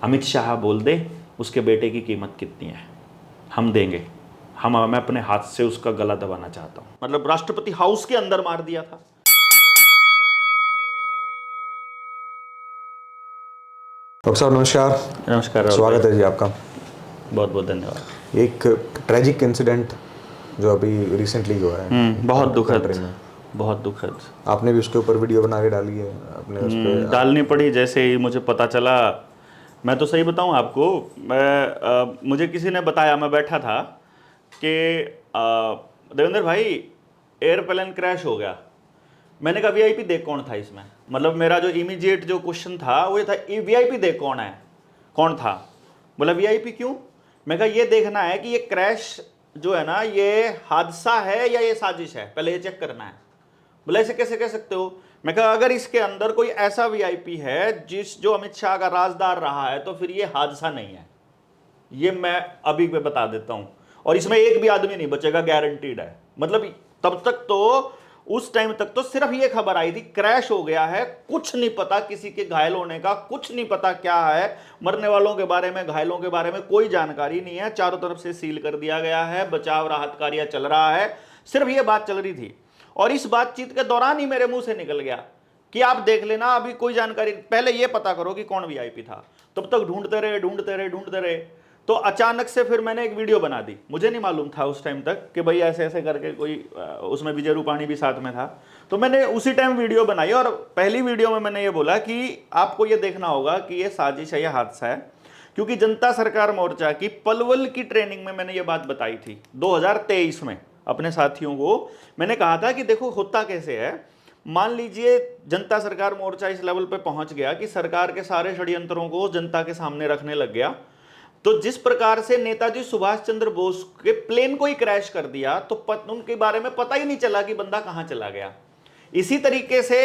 अमित शाह बोल दे उसके बेटे की कीमत कितनी है, हम देंगे। मैं अपने हाथ से उसका गला दबाना चाहता हूं। मतलब राष्ट्रपति हाउस के अंदर मार दिया था। डॉक्टर साहब नमस्कार। नमस्कार राहुल स्वागत भाई। है जी आपका। बहुत बहुत धन्यवाद। एक ट्रेजिक इंसिडेंट जो अभी रिसेंटली हुआ है बहुत दुखद, कंट्री में, बहुत दुखद। आपने भी उसके ऊपर वीडियो बना के डाली है अपने उस पे डालनी पड़ी जैसे ही मुझे पता चला। मैं तो सही बताऊं आपको, मुझे किसी ने बताया, मैं बैठा था कि देवेंद्र भाई एयरप्लेन क्रैश हो गया। मैंने कहा वीआईपी देख कौन था इसमें। मतलब मेरा जो इमीडिएट जो क्वेश्चन था वो ये था, वीआईपी देख कौन है, कौन था। बोला वीआईपी क्यों। मैं कहा ये देखना है कि ये क्रैश जो है ना, ये हादसा है या ये साजिश है, पहले ये चेक करना है। बोला ऐसे कैसे कह सकते हो। मैं कहा अगर इसके अंदर कोई ऐसा वीआईपी है जो अमित शाह का राजदार रहा है तो फिर ये हादसा नहीं है। ये मैं अभी पे बता देता हूं, और इसमें एक भी आदमी नहीं बचेगा, गारंटीड है। मतलब तब तक तो, उस टाइम तक तो सिर्फ ये खबर आई थी क्रैश हो गया है, कुछ नहीं पता किसी के घायल होने का, कुछ नहीं पता क्या है, मरने वालों के बारे में, घायलों के बारे में कोई जानकारी नहीं है। चारों तरफ से सील कर दिया गया है, बचाव राहत कार्य चल रहा है, सिर्फ ये बात चल रही थी। और इस बातचीत के दौरान ही मेरे मुंह से निकल गया कि आप देख लेना, अभी कोई जानकारी, पहले ये पता करो कि कौन वीआईपी था। तब तक ढूंढते रहे ढूंढते रहे ढूंढते रहे, तो अचानक से फिर मैंने एक वीडियो बना दी। मुझे नहीं मालूम था उस टाइम तक कि भाई ऐसे ऐसे करके कोई, उसमें विजय रूपाणी भी साथ में था। तो मैंने उसी टाइम वीडियो बनाई, और पहली वीडियो में मैंने ये बोला कि आपको ये देखना होगा कि ये साजिश है या हादसा है। क्योंकि जनता सरकार मोर्चा की पलवल की ट्रेनिंग में मैंने ये बात बताई थी 2023 में। अपने साथियों को मैंने कहा था कि देखो होता कैसे है। मान लीजिए जनता सरकार मोर्चा इस लेवल पे पहुंच गया कि सरकार के सारे षड्यंत्रों को जनता के सामने रखने लग गया। तो जिस प्रकार से नेताजी सुभाष चंद्र बोस के प्लेन को ही क्रैश कर दिया, तो उनके बारे में पता ही नहीं चला कि बंदा कहां चला गया। इसी तरीके से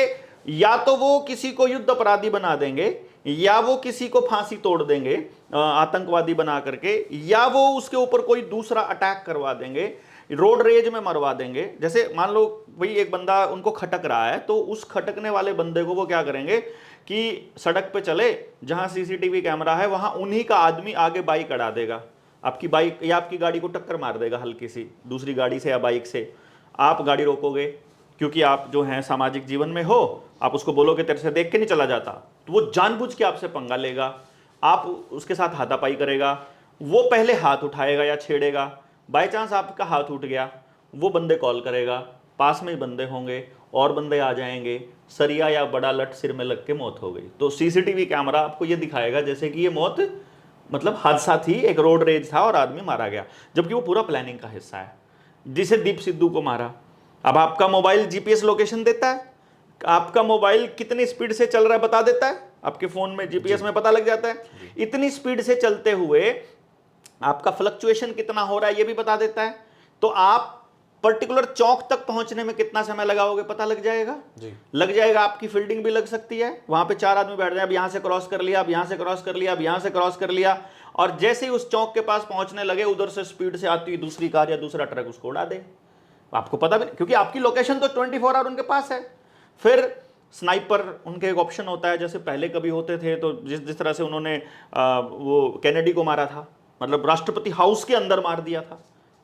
या तो वो किसी को युद्ध अपराधी बना देंगे, या वो किसी को फांसी तोड़ देंगे आतंकवादी बना करके, या वो उसके ऊपर कोई दूसरा अटैक करवा देंगे, रोड रेज में मरवा देंगे। जैसे मान लो भाई एक बंदा उनको खटक रहा है, तो उस खटकने वाले बंदे को वो क्या करेंगे कि सड़क पे चले, जहां सीसीटीवी कैमरा है वहां उन्हीं का आदमी आगे बाइक अड़ा देगा, आपकी बाइक या आपकी गाड़ी को टक्कर मार देगा हल्की सी दूसरी गाड़ी से या बाइक से। आप गाड़ी रोकोगे क्योंकि आप जो हैं सामाजिक जीवन में हो, आप उसको बोलोगे तेरे से देख के नहीं चला जाता, तो वो जानबूझ के आपसे पंगा लेगा, आप उसके साथ हाथापाई करेगा। वो पहले हाथ उठाएगा या छेड़ेगा, बाय चांस आपका हाथ उठ गया, वो बंदे कॉल करेगा, पास में ही बंदे होंगे और बंदे आ जाएंगे, सरिया या बड़ा लट सिर में लग के मौत हो गई। तो सीसीटीवी कैमरा आपको ये दिखाएगा जैसे कि ये मौत मतलब हादसा थी, एक रोड रेज था और आदमी मारा गया, जबकि वो पूरा प्लानिंग का हिस्सा है। जिसे दीप सिद्धू को मारा, अब आपका मोबाइल जीपीएस लोकेशन देता है, आपका मोबाइल कितनी स्पीड से चल रहा है बता देता है, आपके फोन में जीपीएस में पता लग जाता है। इतनी स्पीड से चलते हुए आपका फ्लक्चुएशन कितना हो रहा है ये भी बता देता है। तो आप पर्टिकुलर चौक तक पहुंचने में कितना समय लगाओगे पता लग जाएगा जी। लग जाएगा, आपकी फील्डिंग भी लग सकती है। वहां पे 4 आदमी बैठ जाए, अब यहां से क्रॉस कर लिया, अब यहां से क्रॉस कर लिया, अब यहां से क्रॉस कर लिया, और जैसे ही उस चौक के पास पहुंचने लगे, उधर से स्पीड से आती हुई दूसरी कार या दूसरा ट्रक उसको उड़ा दे। आपको पता भी नहीं, क्योंकि आपकी लोकेशन तो 24 आवर उनके पास है। फिर स्नाइपर उनके एक ऑप्शन होता है, जैसे पहले कभी होते थे, तो जिस तरह से उन्होंने वो कैनेडी को मारा था, मतलब राष्ट्रपति हाउस के अंदर मार दिया था,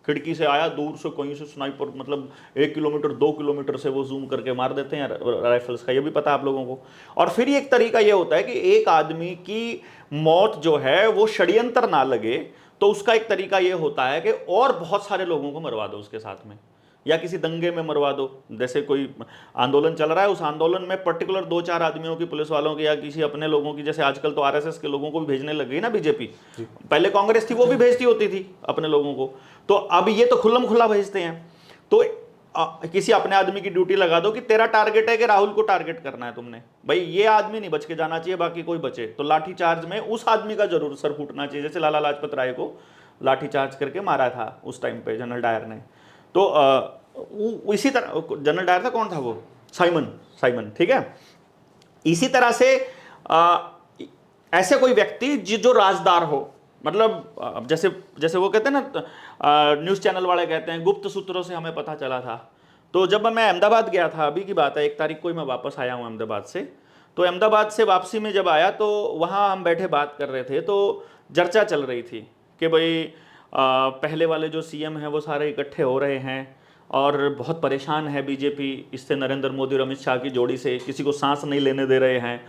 खिड़की से आया, दूर से कहीं से स्नाइपर, मतलब 1 किलोमीटर 2 किलोमीटर से वो जूम करके मार देते हैं राइफल्स का, ये भी पता है आप लोगों को। और फिर एक तरीका ये होता है कि एक आदमी की मौत जो है वो षड्यंत्र ना लगे, तो उसका एक तरीका ये होता है कि और बहुत सारे लोगों को मरवा दो उसके साथ में, या किसी दंगे में मरवा दो। जैसे कोई आंदोलन चल रहा है, उस आंदोलन में पर्टिकुलर 2-4 आदमियों की, पुलिस वालों की या किसी अपने लोगों की, जैसे आजकल तो आरएसएस के लोगों को भी भेजने लग गई ना बीजेपी, पहले कांग्रेस थी वो भी भेजती होती थी अपने लोगों को, तो अब ये तो खुल्लम खुल्ला भेजते हैं। तो किसी अपने आदमी की ड्यूटी लगा दो कि तेरा टारगेट है कि राहुल को टारगेट करना है तुमने, भाई ये आदमी नहीं बच के जाना चाहिए, बाकी कोई बचे, तो लाठी चार्ज में उस आदमी का जरूर सर फूटना चाहिए। जैसे लाला लाजपत राय को लाठी चार्ज करके मारा था उस टाइम पे जनरल डायर ने। तो इसी तरह जनरल डायर था, कौन था वो, साइमन, ठीक है। इसी तरह से ऐसे कोई व्यक्ति जो राजदार हो, मतलब जैसे जैसे वो कहते हैं ना, न्यूज़ चैनल वाले कहते हैं गुप्त सूत्रों से हमें पता चला था। तो जब मैं अहमदाबाद गया था, अभी की बात है, 1 तारीख को ही मैं वापस आया हूँ अहमदाबाद से, तो अहमदाबाद से वापसी में जब आया तो वहाँ हम बैठे बात कर रहे थे, तो चर्चा चल रही थी कि भाई पहले वाले जो सीएम हैं वो सारे इकट्ठे हो रहे हैं और बहुत परेशान है बीजेपी इससे, नरेंद्र मोदी और अमित शाह की जोड़ी से, किसी को सांस नहीं लेने दे रहे हैं।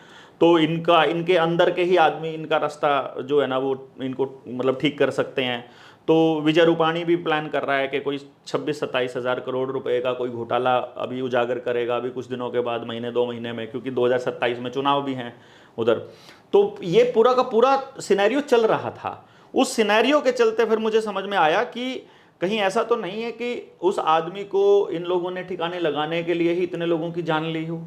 तो इनके अंदर के ही आदमी इनका रास्ता जो है ना वो इनको मतलब ठीक कर सकते हैं। तो विजय रूपाणी भी प्लान कर रहा है कि कोई 26-27 हज़ार करोड़ रुपए का कोई घोटाला अभी उजागर करेगा अभी कुछ दिनों के बाद, महीने 2 महीने में, क्योंकि 2027 में चुनाव भी हैं उधर। तो ये पूरा का पूरा सिनेरियो चल रहा था। उस सिनेरियो के चलते फिर मुझे समझ में आया कि कहीं ऐसा तो नहीं है कि उस आदमी को इन लोगों ने ठिकाने लगाने के लिए ही इतने लोगों की जान ली हो।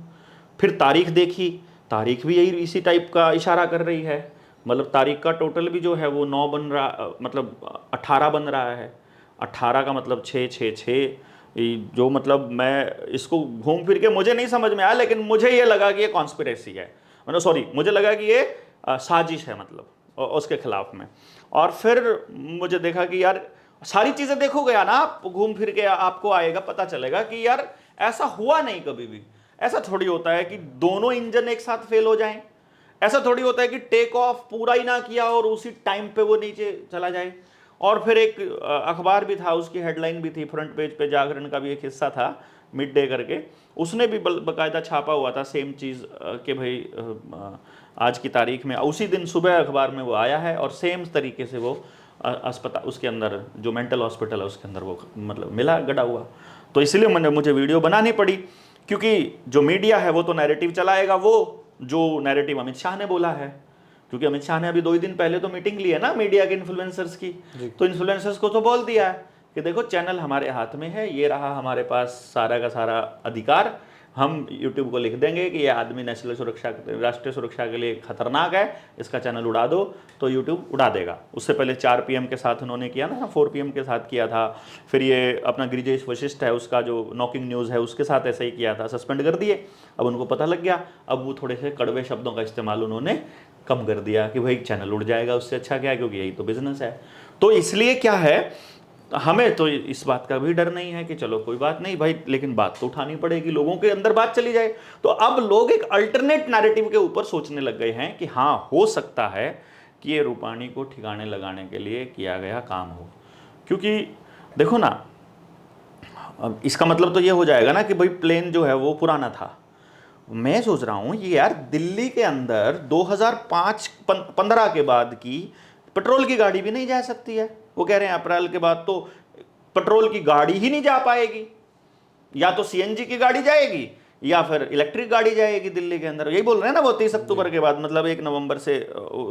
फिर तारीख देखी, तारीख भी यही इसी टाइप का इशारा कर रही है। मतलब तारीख का टोटल भी जो है वो 9 बन रहा, मतलब 18 बन रहा है। 18 का मतलब 6 जो मतलब मैं इसको घूम फिर के मुझे नहीं समझ में आया, लेकिन मुझे ये लगा कि ये कॉन्स्पिरेसी है, मतलब सॉरी मुझे लगा कि ये साजिश है मतलब उसके खिलाफ में। और फिर मुझे देखा कि यार सारी चीज़ें देखोगे ना आप, घूम फिर के आपको आएगा, पता चलेगा कि यार ऐसा हुआ नहीं कभी भी। ऐसा थोड़ी होता है कि दोनों इंजन एक साथ फेल हो जाएं। ऐसा थोड़ी होता है कि टेक ऑफ पूरा ही ना किया और उसी टाइम पे वो नीचे चला जाए। और फिर एक अखबार भी था, उसकी हेडलाइन भी थी, फ्रंट पेज पे जागरण का भी एक हिस्सा था, मिड डे करके, उसने भी बाकायदा छापा हुआ था सेम चीज़ कि भाई आज की तारीख में उसी दिन सुबह अखबार में वो आया है और सेम तरीके से वो अस्पताल उसके अंदर जो मेंटल हॉस्पिटल है उसके अंदर वो मतलब मिला गड़ा हुआ। तो इसलिए मुझे वीडियो बनानी पड़ी, क्योंकि जो मीडिया है वो तो नैरेटिव चलाएगा, वो जो नैरेटिव अमित शाह ने बोला है। क्योंकि अमित शाह ने अभी 2 ही दिन पहले तो मीटिंग ली है ना मीडिया के इन्फ्लुएंसर्स की, तो इन्फ्लुएंसर्स को तो बोल दिया है कि देखो चैनल हमारे हाथ में है, ये रहा हमारे पास सारा का सारा अधिकार, हम यूट्यूब को लिख देंगे कि ये आदमी नेशनल सुरक्षा, राष्ट्रीय सुरक्षा के लिए खतरनाक है, इसका चैनल उड़ा दो, तो यूट्यूब उड़ा देगा। उससे पहले 4 PM के साथ उन्होंने किया ना, 4 PM के साथ किया था। फिर ये अपना गिरिजेश वशिष्ठ है, उसका जो नॉकिंग न्यूज़ है उसके साथ ऐसे ही किया था, सस्पेंड कर दिए। अब उनको पता लग गया, अब वो थोड़े से कड़वे शब्दों का इस्तेमाल उन्होंने कम कर दिया कि भाई चैनल उड़ जाएगा, उससे अच्छा क्या है, क्योंकि यही तो बिजनेस है। तो इसलिए क्या है, हमें तो इस बात का भी डर नहीं है कि चलो कोई बात नहीं भाई, लेकिन बात तो उठानी पड़ेगी, लोगों के अंदर बात चली जाए। तो अब लोग एक अल्टरनेट नैरेटिव के ऊपर सोचने लग गए हैं कि हाँ हो सकता है कि ये रूपाणी को ठिकाने लगाने के लिए किया गया काम हो। क्योंकि देखो ना, अब इसका मतलब तो ये हो जाएगा ना कि भाई प्लेन जो है वो पुराना था। मैं सोच रहा हूँ ये यार दिल्ली के अंदर 2005-15 के बाद की पेट्रोल की गाड़ी भी नहीं जा सकती है। वो कह रहे हैं अप्रैल के बाद तो पेट्रोल की गाड़ी ही नहीं जा पाएगी, या तो सीएनजी की गाड़ी जाएगी या फिर इलेक्ट्रिक गाड़ी जाएगी दिल्ली के अंदर। यही बोल रहे हैं ना वो 30 अक्टूबर के बाद, मतलब 1 नवंबर से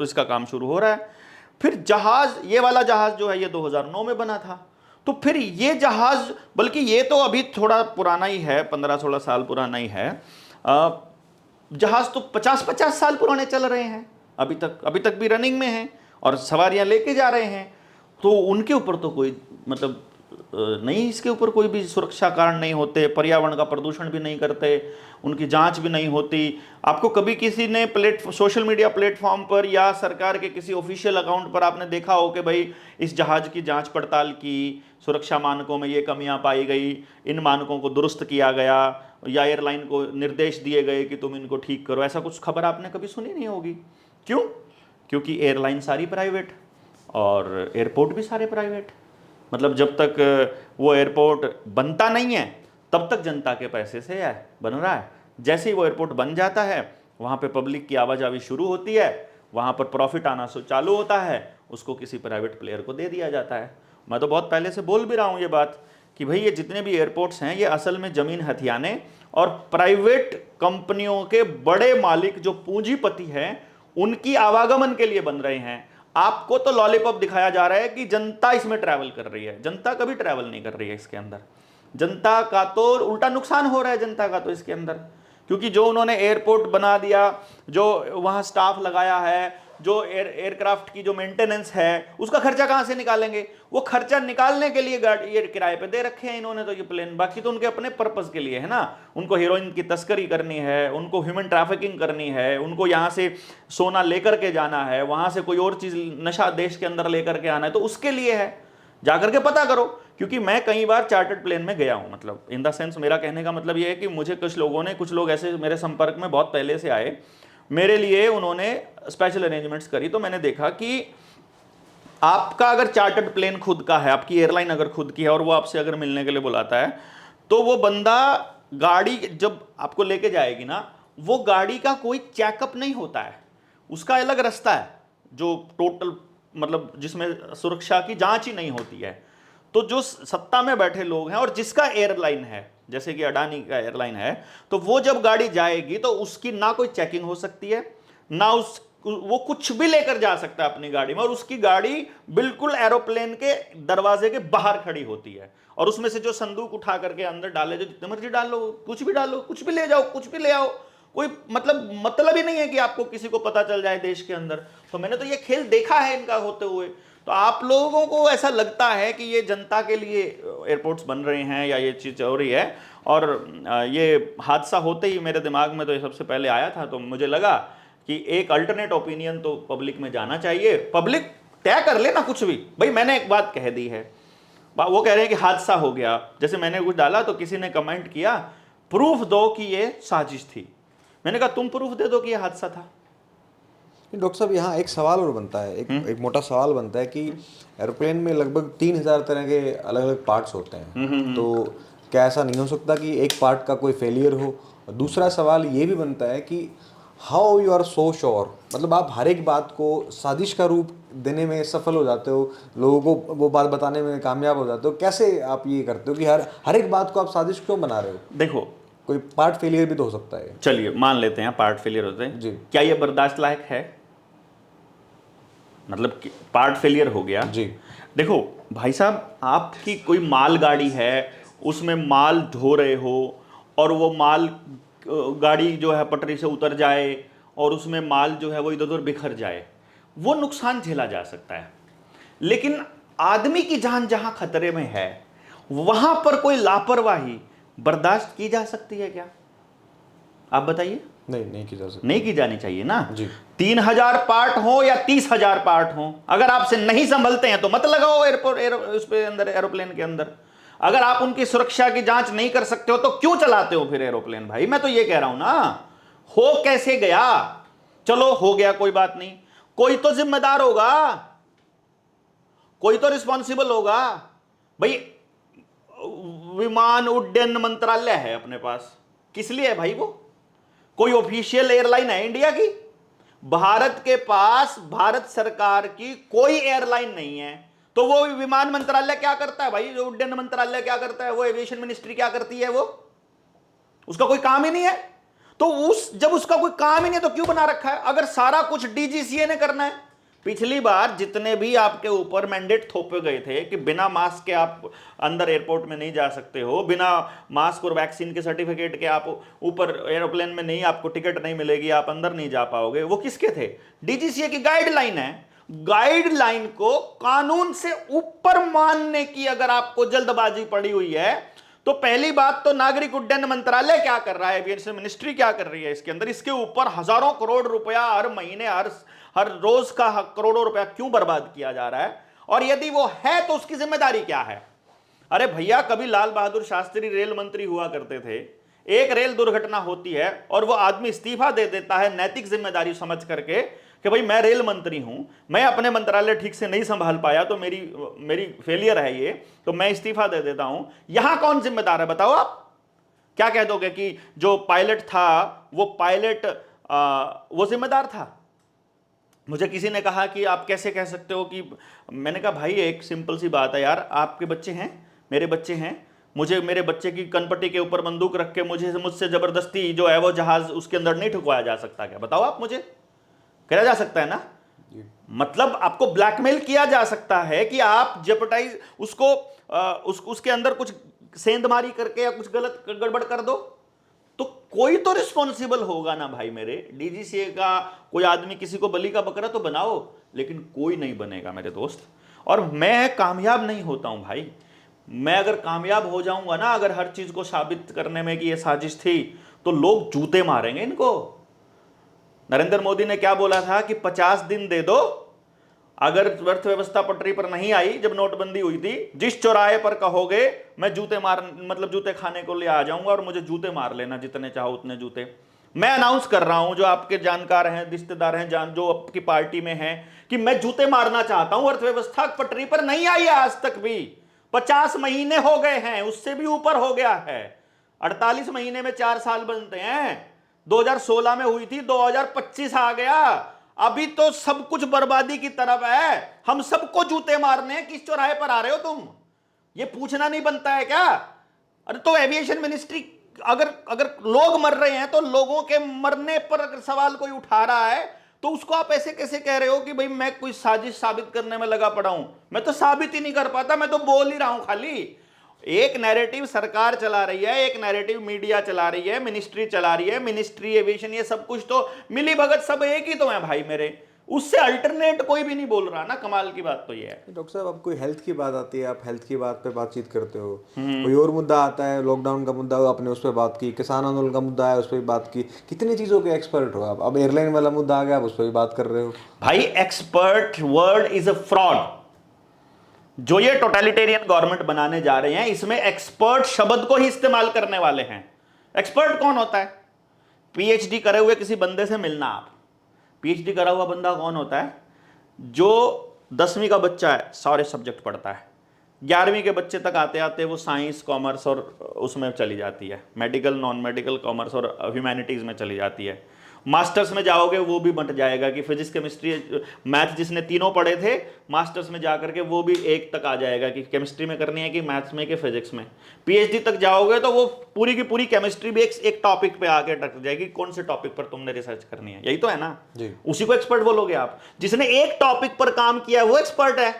इसका काम शुरू हो रहा है। फिर जहाज, ये वाला जहाज जो है ये 2009 में बना था। तो फिर ये जहाज, बल्कि ये तो अभी थोड़ा पुराना ही है, 15-16 साल पुराना ही है। जहाज तो 50-50 साल पुराने चल रहे हैं, अभी तक भी रनिंग में हैं और सवारियां लेके जा रहे हैं। तो उनके ऊपर तो कोई मतलब नहीं, इसके ऊपर कोई भी सुरक्षा कारण नहीं होते, पर्यावरण का प्रदूषण भी नहीं करते, उनकी जांच भी नहीं होती। आपको कभी किसी ने सोशल मीडिया प्लेटफॉर्म पर या सरकार के किसी ऑफिशियल अकाउंट पर आपने देखा हो कि भाई इस जहाज की जांच पड़ताल की, सुरक्षा मानकों में ये कमियां पाई गई, इन मानकों को दुरुस्त किया गया, या एयरलाइन को निर्देश दिए गए कि तुम इनको ठीक करो? ऐसा कुछ खबर आपने कभी सुनी नहीं होगी। क्यों? क्योंकि एयरलाइन सारी प्राइवेट और एयरपोर्ट भी सारे प्राइवेट। मतलब जब तक वो एयरपोर्ट बनता नहीं है तब तक जनता के पैसे से है बन रहा है। जैसे ही वो एयरपोर्ट बन जाता है वहाँ पे पब्लिक की आवाजाही शुरू होती है, वहाँ पर प्रॉफिट आना चालू होता है, उसको किसी प्राइवेट प्लेयर को दे दिया जाता है। मैं तो बहुत पहले से बोल भी रहा हूँ ये बात कि भाई ये जितने भी एयरपोर्ट्स हैं ये असल में ज़मीन हथियाने और प्राइवेट कंपनियों के बड़े मालिक जो पूंजीपति हैं उनकी आवागमन के लिए बन रहे हैं। आपको तो लॉलीपॉप दिखाया जा रहा है कि जनता इसमें ट्रैवल कर रही है, जनता कभी ट्रैवल नहीं कर रही है इसके अंदर। जनता का तो उल्टा नुकसान हो रहा है जनता का तो इसके अंदर, क्योंकि जो उन्होंने एयरपोर्ट बना दिया, जो वहाँ स्टाफ लगाया है, जो एयरक्राफ्ट की जो मेंटेनेंस है, उसका खर्चा कहाँ से निकालेंगे? वो खर्चा निकालने के लिए गाड़ी ये किराए पे दे रखे हैं इन्होंने तो ये प्लेन। बाकी तो उनके अपने पर्पस के लिए है ना, उनको हीरोइन की तस्करी करनी है, उनको ह्यूमन ट्रैफिकिंग करनी है, उनको यहाँ से सोना लेकर के जाना है, वहाँ से कोई और चीज़ नशा देश के अंदर लेकर के आना है, तो उसके लिए है। जाकर के पता करो, क्योंकि मैं कई बार चार्टर्ड प्लेन में गया हूं, मतलब इन द सेंस मेरा कहने का मतलब ये है कि मुझे कुछ लोग ऐसे मेरे संपर्क में बहुत पहले से आए, मेरे लिए उन्होंने स्पेशल अरेंजमेंट्स करी, तो मैंने देखा कि आपका अगर चार्टर्ड प्लेन खुद का है, आपकी एयरलाइन अगर खुद की है और वो आपसे अगर मिलने के लिए बुलाता है, तो वो बंदा गाड़ी जब आपको लेके जाएगी ना, वो गाड़ी का कोई चेकअप नहीं होता है, उसका अलग रास्ता है जो टोटल मतलब जिसमें सुरक्षा की जांच ही नहीं होती है। तो जो सत्ता में बैठे लोग हैं और जिसका एयरलाइन है, जैसे कि अडानी का एयरलाइन है, तो वो जब गाड़ी जाएगी तो उसकी ना कोई चेकिंग हो सकती है, ना वो कुछ भी लेकर जा सकता है अपनी गाड़ी में, और उसकी गाड़ी बिल्कुल एरोप्लेन के दरवाजे के बाहर खड़ी होती है, और उसमें से जो संदूक उठा करके अंदर डाले, जो जितने मर्जी डाल लो, कुछ भी डालो, कुछ भी ले जाओ, कुछ भी ले आओ, कोई मतलब ही नहीं है कि आपको किसी को पता चल जाए देश के अंदर। तो मैंने तो ये खेल देखा है इनका होते हुए। तो आप लोगों को ऐसा लगता है कि ये जनता के लिए एयरपोर्ट्स बन रहे हैं या ये चीज़ हो रही है, और ये हादसा होते ही मेरे दिमाग में तो ये सबसे पहले आया था, तो मुझे लगा कि एक अल्टरनेट ओपिनियन तो पब्लिक में जाना चाहिए, पब्लिक तय कर ले ना कुछ भी। भाई मैंने एक बात कह दी है, वो कह रहे हैं कि हादसा हो गया, जैसे मैंने कुछ डाला तो किसी ने कमेंट किया प्रूफ दो कि ये साजिश थी। मैंने कहा तुम प्रूफ दे दो कि ये हादसा था। डॉक्टर साहब यहाँ एक सवाल और बनता है, एक मोटा सवाल बनता है कि एरोप्लेन में लगभग 3000 तरह के अलग अलग पार्ट्स होते हैं, तो क्या ऐसा नहीं हो सकता कि एक पार्ट का कोई फेलियर हो? और दूसरा सवाल ये भी बनता है कि how you are so sure, मतलब आप हर एक बात को साजिश का रूप देने में सफल हो जाते हो, लोगों को वो बात बताने में कामयाब हो जाते हो, कैसे आप ये करते हो कि हर एक बात को आप साजिश क्यों बना रहे हो? देखो कोई पार्ट फेलियर भी तो हो सकता है। चलिए मान लेते हैं पार्ट फेलियर होते हैं जी। क्या ये बर्दाश्त लायक है? मतलब पार्ट फेलियर हो गया जी। देखो भाई साहब, आपकी कोई माल गाड़ी है, उसमें माल ढो रहे हो और वो माल गाड़ी जो है पटरी से उतर जाए और उसमें माल जो है वो इधर उधर बिखर जाए, वो नुकसान झेला जा सकता है। लेकिन आदमी की जान जहां खतरे में है, वहां पर कोई लापरवाही बर्दाश्त की जा सकती है क्या? आप बताइए। नहीं की जा सकती, नहीं की जानी चाहिए ना जी। 3000 पार्ट हो या 30,000 पार्ट हो, अगर आपसे नहीं संभलते हैं तो मत लगाओ उस पे अंदर एरोप्लेन के अंदर। अगर आप उनकी सुरक्षा की जांच नहीं कर सकते हो तो क्यों चलाते हो फिर एरोप्लेन? भाई मैं तो ये कह रहा हूं ना, हो कैसे गया, चलो हो गया कोई बात नहीं, कोई तो जिम्मेदार होगा, कोई तो रिस्पॉन्सिबल होगा। भाई विमान उड्डयन मंत्रालय है अपने पास, किस लिए है भाई? वो कोई ऑफिशियल एयरलाइन है इंडिया की? भारत के पास भारत सरकार की कोई एयरलाइन नहीं है, तो वो विमान मंत्रालय क्या करता है भाई? जो उड्डयन मंत्रालय क्या करता है? वो एविएशन मिनिस्ट्री क्या करती है? वो उसका कोई काम ही नहीं है। तो जब उसका कोई काम ही नहीं है तो क्यों बना रखा है? अगर सारा कुछ डीजीसीए ने करना है, पिछली बार जितने भी आपके ऊपर मैंडेट थोपे गए थे कि बिना मास्क के आप अंदर एयरपोर्ट में नहीं जा सकते हो, बिना मास्क और वैक्सीन के सर्टिफिकेट के आप ऊपर एरोप्लेन में नहीं, आपको टिकट नहीं मिलेगी, आप अंदर नहीं जा पाओगे, वो किसके थे? डीजीसीए की गाइडलाइन है। गाइडलाइन को कानून से ऊपर मानने की अगर आपको जल्दबाजी पड़ी हुई है, तो पहली बात तो नागरिक उड्डयन मंत्रालय क्या कर रहा है, एविएशन मिनिस्ट्री क्या कर रही है इसके अंदर? इसके ऊपर हजारों करोड़ रुपया हर महीने हर रोज का करोड़ों रुपया क्यों बर्बाद किया जा रहा है? और यदि वो है तो उसकी जिम्मेदारी क्या है? अरे भैया, कभी लाल बहादुर शास्त्री रेल मंत्री हुआ करते थे, एक रेल दुर्घटना होती है और वो आदमी इस्तीफा दे देता है नैतिक जिम्मेदारी समझ करके कि भाई मैं रेल मंत्री हूं, मैं अपने मंत्रालय ठीक से नहीं संभाल पाया तो मेरी फेलियर है ये, तो मैं इस्तीफा दे देता हूं। यहां कौन जिम्मेदार है बताओ? आप क्या कह दोगे कि जो पायलट था वो पायलट वो जिम्मेदार था? मुझे किसी ने कहा कि आप कैसे कह सकते हो कि, मैंने कहा भाई एक सिंपल सी बात है यार, आपके बच्चे हैं, मेरे बच्चे हैं, मुझे मेरे बच्चे की कनपट्टी के ऊपर बंदूक रख के मुझसे जबरदस्ती जो है वो जहाज उसके अंदर नहीं ठुकवाया जा सकता क्या? बताओ आप मुझे, करा जा सकता है ना? मतलब आपको ब्लैकमेल किया जा सकता है कि आप जेपटाइज उसके अंदर कुछ सेंधमारी करके या कुछ गलत गड़बड़ कर दो, तो कोई तो रिस्पॉन्सिबल होगा ना भाई मेरे। डीजीसीए का कोई आदमी किसी को बलि का बकरा तो बनाओ, लेकिन कोई नहीं बनेगा मेरे दोस्त। और मैं कामयाब नहीं होता हूं भाई, मैं अगर कामयाब हो जाऊंगा ना, अगर हर चीज को साबित करने में कि ये साजिश थी, तो लोग जूते मारेंगे इनको। नरेंद्र मोदी ने क्या बोला था कि 50 दिन दे दो, अगर अर्थव्यवस्था पटरी पर नहीं आई जब नोटबंदी हुई थी, जिस चौराहे पर कहोगे मैं जूते मार मतलब जूते खाने को ले आ जाऊंगा और मुझे जूते मार लेना, जितने चाहो उतने जूते। मैं अनाउंस कर रहा हूं, जो आपके जानकार हैं, रिश्तेदार हैं, जो आपकी पार्टी में हैं, कि मैं जूते मारना चाहता हूं। अर्थव्यवस्था पटरी पर नहीं आई है आज तक भी, 50 महीने हो गए हैं, उससे भी ऊपर हो गया है। 48 महीने में 4 साल बनते हैं। 2016 में हुई थी, 2025 आ गया, अभी तो सब कुछ बर्बादी की तरफ है। हम सबको जूते मारने हैं, किस चौराहे पर आ रहे हो तुम? ये पूछना नहीं बनता है क्या? अरे तो एविएशन मिनिस्ट्री, अगर अगर लोग मर रहे हैं तो लोगों के मरने पर अगर सवाल कोई उठा रहा है तो उसको आप ऐसे कैसे कह रहे हो कि भाई मैं कोई साजिश साबित करने में लगा पड़ा हूं? मैं तो साबित ही नहीं कर पाता, मैं तो बोल ही रहा हूं खाली। एक नैरेटिव सरकार चला रही है, एक नैरेटिव मीडिया चला रही है, मिनिस्ट्री चला रही है, मिनिस्ट्री एविएशन, ये सब कुछ तो मिली भगत सब एक ही तो है भाई मेरे, उससे अल्टरनेट कोई भी नहीं बोल रहा ना। कमाल की बात तो ये है। डॉक्टर साहब, अब कोई हेल्थ की बात आती है, आप हेल्थ की बात पे बातचीत करते हो, कोई और मुद्दा आता है, लॉकडाउन का मुद्दा हो, आपने उस पर बात की, किसान आंदोलन का मुद्दा है, उस पर भी बात की, कितनी चीज़ों के एक्सपर्ट हो आप। अब एयरलाइन वाला मुद्दा आ गया, आप उस पर भी बात कर रहे हो। भाई expert word is a fraud. जो ये टोटलिटेरियन गवर्नमेंट बनाने जा रहे हैं, इसमें एक्सपर्ट शब्द को ही इस्तेमाल करने वाले हैं। एक्सपर्ट कौन होता है? पीएचडी करे हुए किसी बंदे से मिलना आप। पीएचडी करा हुआ बंदा कौन होता है? जो 10वीं का बच्चा है, सारे सब्जेक्ट पढ़ता है, 11वीं के बच्चे तक आते आते वो साइंस, कॉमर्स और उसमें चली जाती है, मेडिकल, नॉन मेडिकल, कॉमर्स और ह्यूमैनिटीज़ में चली जाती है। मास्टर्स में जाओगे वो भी बंट जाएगा कि फिजिक्स, केमिस्ट्री, मैथ जिसने तीनों पढ़े थे, मास्टर्स में जा करके वो भी एक तक आ जाएगा कि केमिस्ट्री में करनी है कि मैथ्स में कि फिजिक्स में। पीएचडी तक जाओगे तो वो पूरी की पूरी केमिस्ट्री भी एक टॉपिक पे आके अटक जाएगी, कौन से टॉपिक पर तुमने रिसर्च करनी है, यही तो है ना जी। उसी को एक्सपर्ट बोलोगे आप। जिसने एक टॉपिक पर काम किया वो एक्सपर्ट है,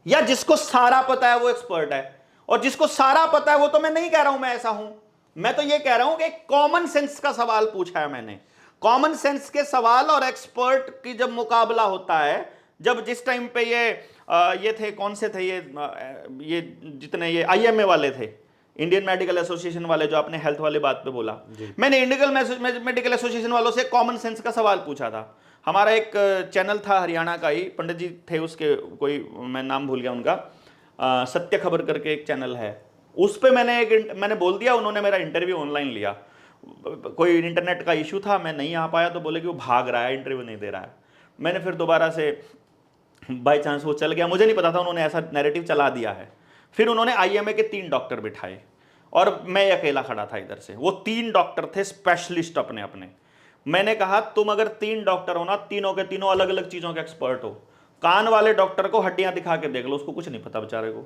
या जिसको सारा पता है वो एक्सपर्ट है? और जिसको सारा पता है वो तो मैं नहीं कह रहा हूं मैं ऐसा हूं, मैं तो ये कह रहा हूं कि कॉमन सेंस का सवाल पूछा है मैंने। कॉमन सेंस के सवाल और एक्सपर्ट की जब मुकाबला होता है, जब जिस टाइम पे ये थे, कौन से थे ये जितने ये आईएमए वाले थे, इंडियन मेडिकल एसोसिएशन वाले, जो आपने हेल्थ वाली बात पे बोला, मैंने इंडियन मेडिकल एसोसिएशन वालों से कॉमन सेंस का सवाल पूछा था। हमारा एक चैनल था हरियाणा का ही, पंडित जी थे उसके, कोई मैं नाम भूल गया उनका, सत्य खबर करके एक चैनल है, उस पर मैंने बोल दिया, उन्होंने मेरा इंटरव्यू ऑनलाइन लिया। कोई इंटरनेट का इशू था, मैं नहीं आ पाया, तो बोले कि वो भाग रहा है, इंटरव्यू नहीं दे रहा है। मैंने फिर दोबारा से बाय चांस वो चल गया, मुझे नहीं पता था, उन्होंने ऐसा नैरेटिव चला दिया है। फिर उन्होंने आईएमए के 3 डॉक्टर बिठाए और मैं अकेला खड़ा था इधर से। वो 3 डॉक्टर थे स्पेशलिस्ट अपने अपने। मैंने कहा तुम अगर 3 डॉक्टर हो ना, तीनों के तीनों अलग अलग चीज़ों के एक्सपर्ट हो। कान वाले डॉक्टर को हड्डियां दिखा के देख लो, उसको कुछ नहीं पता बेचारे को।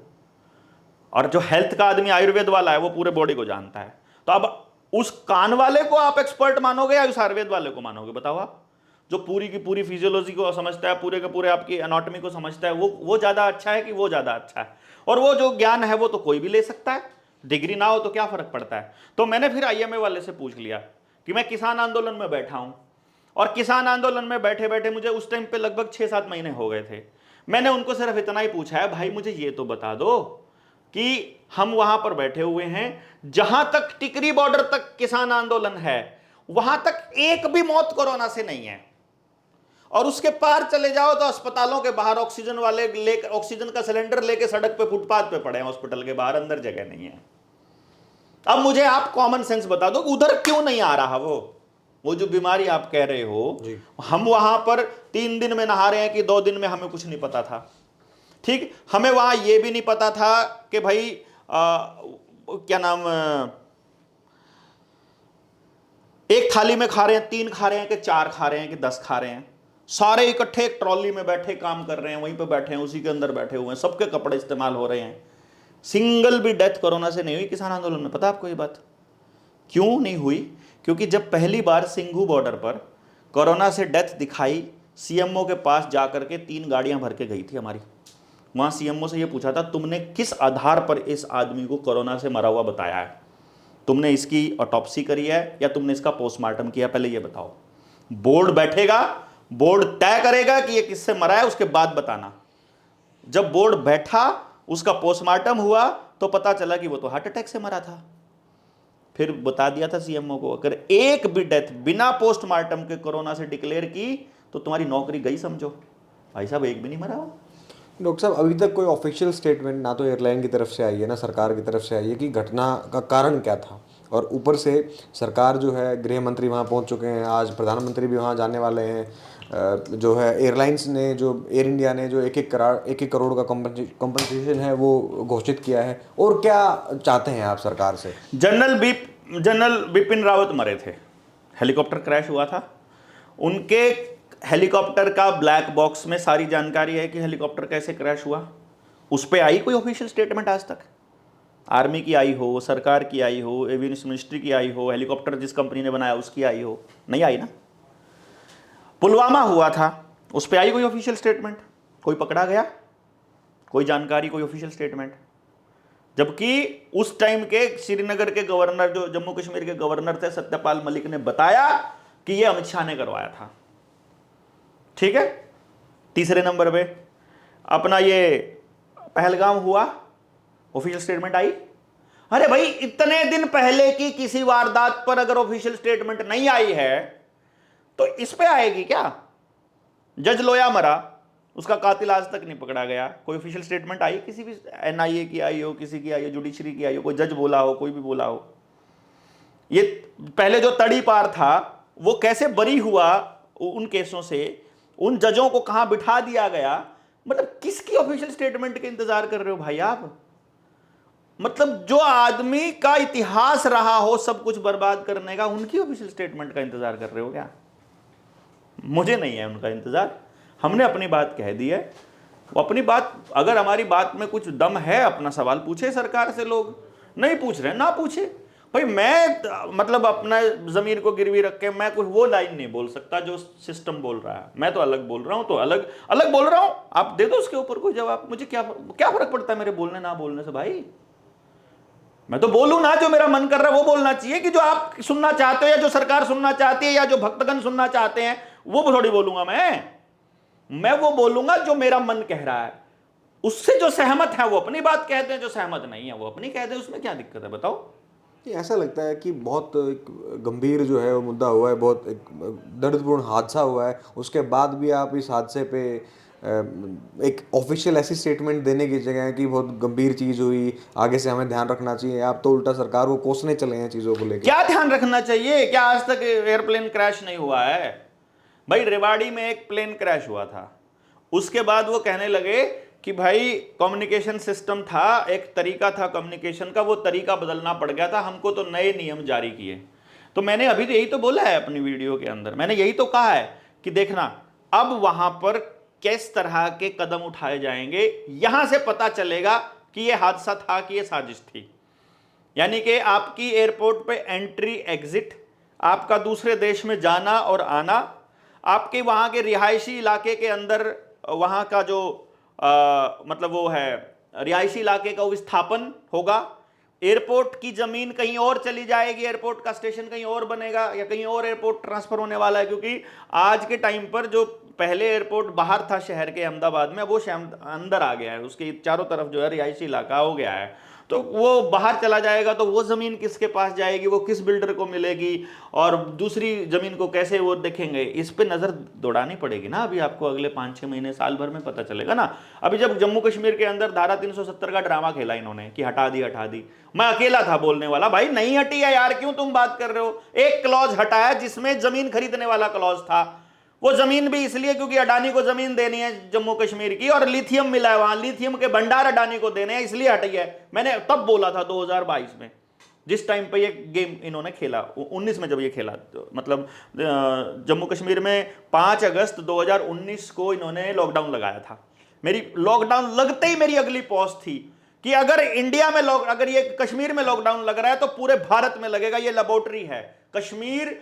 और जो हेल्थ का आदमी आयुर्वेद वाला है वो पूरे बॉडी को जानता है। तो अब उस कान वाले को आप एक्सपर्ट मानोगे या उस आयुर्वेद वाले को मानोगे, बताओ आप? जो पूरी की पूरी फिजियोलॉजी को समझता है, पूरे के पूरे आपकी एनाटॉमी को समझता है, वो ज़्यादा अच्छा है कि वो ज़्यादा अच्छा है? और वो जो ज्ञान है वो तो कोई भी ले सकता है, डिग्री ना हो तो क्या फ़र्क पड़ता है? तो मैंने फिर आईएमए वाले से पूछ लिया कि मैं किसान आंदोलन में बैठा हूँ, और किसान आंदोलन में बैठे बैठे मुझे उस टाइम पे लगभग 6-7 महीने हो गए थे। मैंने उनको सिर्फ इतना ही पूछा है, भाई मुझे ये तो बता दो कि हम वहां पर बैठे हुए हैं, जहां तक टिकरी बॉर्डर तक किसान आंदोलन है, वहां तक एक भी मौत कोरोना से नहीं है, और उसके पार चले जाओ तो अस्पतालों के बाहर ऑक्सीजन वाले लेकर, ऑक्सीजन का सिलेंडर लेके सड़क पे, फुटपाथ पे पड़े हैं, हॉस्पिटल के बाहर, अंदर जगह नहीं है। अब मुझे आप कॉमन सेंस बता दो, उधर क्यों नहीं आ रहा वो जो बीमारी आप कह रहे हो? हम वहां पर 3 दिन में नहा रहे हैं कि 2 दिन में, हमें कुछ नहीं पता था। ठीक, हमें वहां यह भी नहीं पता था कि भाई क्या नाम, एक थाली में खा रहे हैं, 3 खा रहे हैं कि 4 खा रहे हैं कि 10 खा रहे हैं, सारे इकट्ठे एक ट्रॉली में बैठे काम कर रहे हैं, वहीं पे बैठे हैं, उसी के अंदर बैठे हुए हैं, सबके कपड़े इस्तेमाल हो रहे हैं। सिंगल भी डेथ कोरोना से नहीं हुई किसान आंदोलन में। पता आपको ये बात क्यों नहीं हुई? क्योंकि जब पहली बार सिंघू बॉर्डर पर कोरोना से डेथ दिखाई, सीएमओ के पास जाकर के 3 गाड़ियां भर के गई थी हमारी। वहां सीएमओ से ये पूछा था, तुमने किस आधार पर इस आदमी को कोरोना से मरा हुआ बताया है? तुमने इसकी ऑटोप्सी करी है या तुमने इसका पोस्टमार्टम किया? पहले ये बताओ। बोर्ड बैठेगा, बोर्ड तय करेगा कि ये किससे मरा है, उसके बाद बताना। जब बोर्ड बैठा, उसका पोस्टमार्टम हुआ, तो पता चला कि वो तो हार्ट अटैक से मरा था। फिर बता दिया था सीएमओ को, अगर एक भी डेथ बिना पोस्टमार्टम के कोरोना से डिक्लेयर की तो तुम्हारी नौकरी गई समझो। भाई साहब एक भी नहीं मरा हो। डॉक्टर साहब अभी तक कोई ऑफिशियल स्टेटमेंट ना तो एयरलाइन की तरफ से आई है ना सरकार की तरफ से आई है कि घटना का कारण क्या था। और ऊपर से सरकार जो है, गृह मंत्री वहाँ पहुँच चुके हैं, आज प्रधानमंत्री भी वहाँ जाने वाले हैं। जो है एयरलाइंस ने, जो एयर इंडिया ने जो एक एक करोड़ का कंपनसेशन है वो घोषित किया है। और क्या चाहते हैं आप सरकार से? जनरल बिपिन रावत मरे थे, हेलीकॉप्टर क्रैश हुआ था, उनके हेलीकॉप्टर का ब्लैक बॉक्स में सारी जानकारी है कि हेलीकॉप्टर कैसे क्रैश हुआ। उस पर आई कोई ऑफिशियल स्टेटमेंट आज तक? आर्मी की आई हो, सरकार की आई हो, एविएशन मिनिस्ट्री की आई हो, हेलीकॉप्टर जिस कंपनी ने बनाया उसकी आई हो? नहीं आई ना। पुलवामा हुआ था, उस पर आई कोई ऑफिशियल स्टेटमेंट? कोई पकड़ा गया? कोई जानकारी, कोई ऑफिशियल स्टेटमेंट? जबकि उस टाइम के श्रीनगर के गवर्नर, जो जम्मू कश्मीर के गवर्नर थे, सत्यपाल मलिक ने बताया कि यह अमित शाह ने करवाया था। ठीक है। तीसरे नंबर पे अपना ये पहलगाम हुआ, ऑफिशियल स्टेटमेंट आई। अरे भाई, इतने दिन पहले की किसी वारदात पर अगर ऑफिशियल स्टेटमेंट नहीं आई है तो इस पे आएगी क्या? जज लोया मरा, उसका कातिल आज तक नहीं पकड़ा गया, कोई ऑफिशियल स्टेटमेंट आई? किसी भी एनआईए की आई हो, किसी की आई हो, जुडिशरी की आई हो, कोई जज बोला हो, कोई भी बोला हो? ये पहले जो तड़ी पार था वो कैसे बरी हुआ उन केसों से, उन जजों को कहां बिठा दिया गया? मतलब किसकी ऑफिशियल स्टेटमेंट के इंतजार कर रहे हो भाई आप? मतलब जो आदमी का इतिहास रहा हो सब कुछ बर्बाद करने का, उनकी ऑफिशियल स्टेटमेंट का इंतजार कर रहे हो क्या? मुझे नहीं है उनका इंतजार। हमने अपनी बात कह दी है। वो अपनी बात, अगर हमारी बात में कुछ दम है, अपना सवाल पूछे सरकार से। लोग नहीं पूछ रहे, ना पूछे भाई। मैं मतलब अपना जमीर को गिरवी रख के मैं कुछ वो लाइन नहीं बोल सकता जो सिस्टम बोल रहा है। मैं तो अलग बोल रहा हूं, तो अलग अलग बोल रहा हूं। आप दे दो उसके ऊपर कोई जवाब। मुझे क्या क्या फर्क पड़ता है मेरे बोलने ना बोलने से भाई? मैं तो बोलूं ना, जो मेरा मन कर रहा है वो बोलना चाहिए। कि जो आप सुनना चाहते हो या जो सरकार सुनना चाहती है या जो भक्तगण सुनना चाहते हैं वो थोड़ी बोलूंगा मैं वो बोलूंगा जो मेरा मन कह रहा है। उससे जो सहमत है वो अपनी बात कहते हैं, जो सहमत नहीं है वो अपनी कहते हैं। उसमें क्या दिक्कत है बताओ? ऐसा लगता है कि बहुत एक गंभीर जो है वो मुद्दा हुआ है, बहुत एक दर्दपूर्ण हादसा हुआ है, उसके बाद भी आप इस हादसे पे एक ऑफिशियल ऐसी स्टेटमेंट देने की जगह है कि बहुत गंभीर चीज़ हुई, आगे से हमें ध्यान रखना चाहिए, आप तो उल्टा सरकार को कोसने चले हैं चीज़ों को लेकर। क्या ध्यान रखना चाहिए? क्या आज तक एयरप्लेन क्रैश नहीं हुआ है भाई? रेवाड़ी में एक प्लेन क्रैश हुआ था, उसके बाद वो कहने लगे कि भाई कम्युनिकेशन सिस्टम था, एक तरीका था कम्युनिकेशन का, वो तरीका बदलना पड़ गया था हमको, तो नए नियम जारी किए। तो मैंने अभी तो यही तो बोला है अपनी वीडियो के अंदर, मैंने यही तो कहा है कि देखना अब वहां पर किस तरह के कदम उठाए जाएंगे, यहां से पता चलेगा कि यह हादसा था कि यह साजिश थी। यानी कि आपकी एयरपोर्ट पे एंट्री एग्जिट, आपका दूसरे देश में जाना और आना, आपके वहां के रिहायशी इलाके के अंदर वहां का जो मतलब वो है रिहायशी इलाके का विस्थापन होगा। एयरपोर्ट की जमीन कहीं और चली जाएगी, एयरपोर्ट का स्टेशन कहीं और बनेगा या कहीं और एयरपोर्ट ट्रांसफर होने वाला है। क्योंकि आज के टाइम पर जो पहले एयरपोर्ट बाहर था शहर के अहमदाबाद में, वो अंदर आ गया है, उसके चारों तरफ जो है रिहायशी इलाका हो गया है। तो वो बाहर चला जाएगा तो वो जमीन किसके पास जाएगी, वो किस बिल्डर को मिलेगी, और दूसरी जमीन को कैसे वो देखेंगे? इस पे नजर दौड़ानी पड़ेगी ना। अभी आपको अगले 5-6 महीने, साल भर में पता चलेगा ना। अभी जब जम्मू कश्मीर के अंदर धारा 370 का ड्रामा खेला इन्होंने कि हटा दी, मैं अकेला था बोलने वाला, भाई नहीं हटी है यार, क्यों तुम बात कर रहे हो? एक क्लॉज हटा है जिसमें जमीन खरीदने वाला क्लॉज था। वो जमीन भी इसलिए क्योंकि अडानी को जमीन देनी है जम्मू कश्मीर की, और लिथियम मिला है वहां, लिथियम के भंडार अडानी को देने हैं, इसलिए हटी है। मैंने तब बोला था 2022 में, जिस टाइम पे ये गेम इन्होंने खेला, 19 में जब ये खेला, तो मतलब जम्मू कश्मीर में 5 अगस्त 2019 को इन्होंने लॉकडाउन लगाया था। मेरी लॉकडाउन लगते ही मेरी अगली पोस्ट थी कि अगर इंडिया में अगर ये कश्मीर में लॉकडाउन लग रहा है तो पूरे भारत में लगेगा। ये लेबोरेटरी है। कश्मीर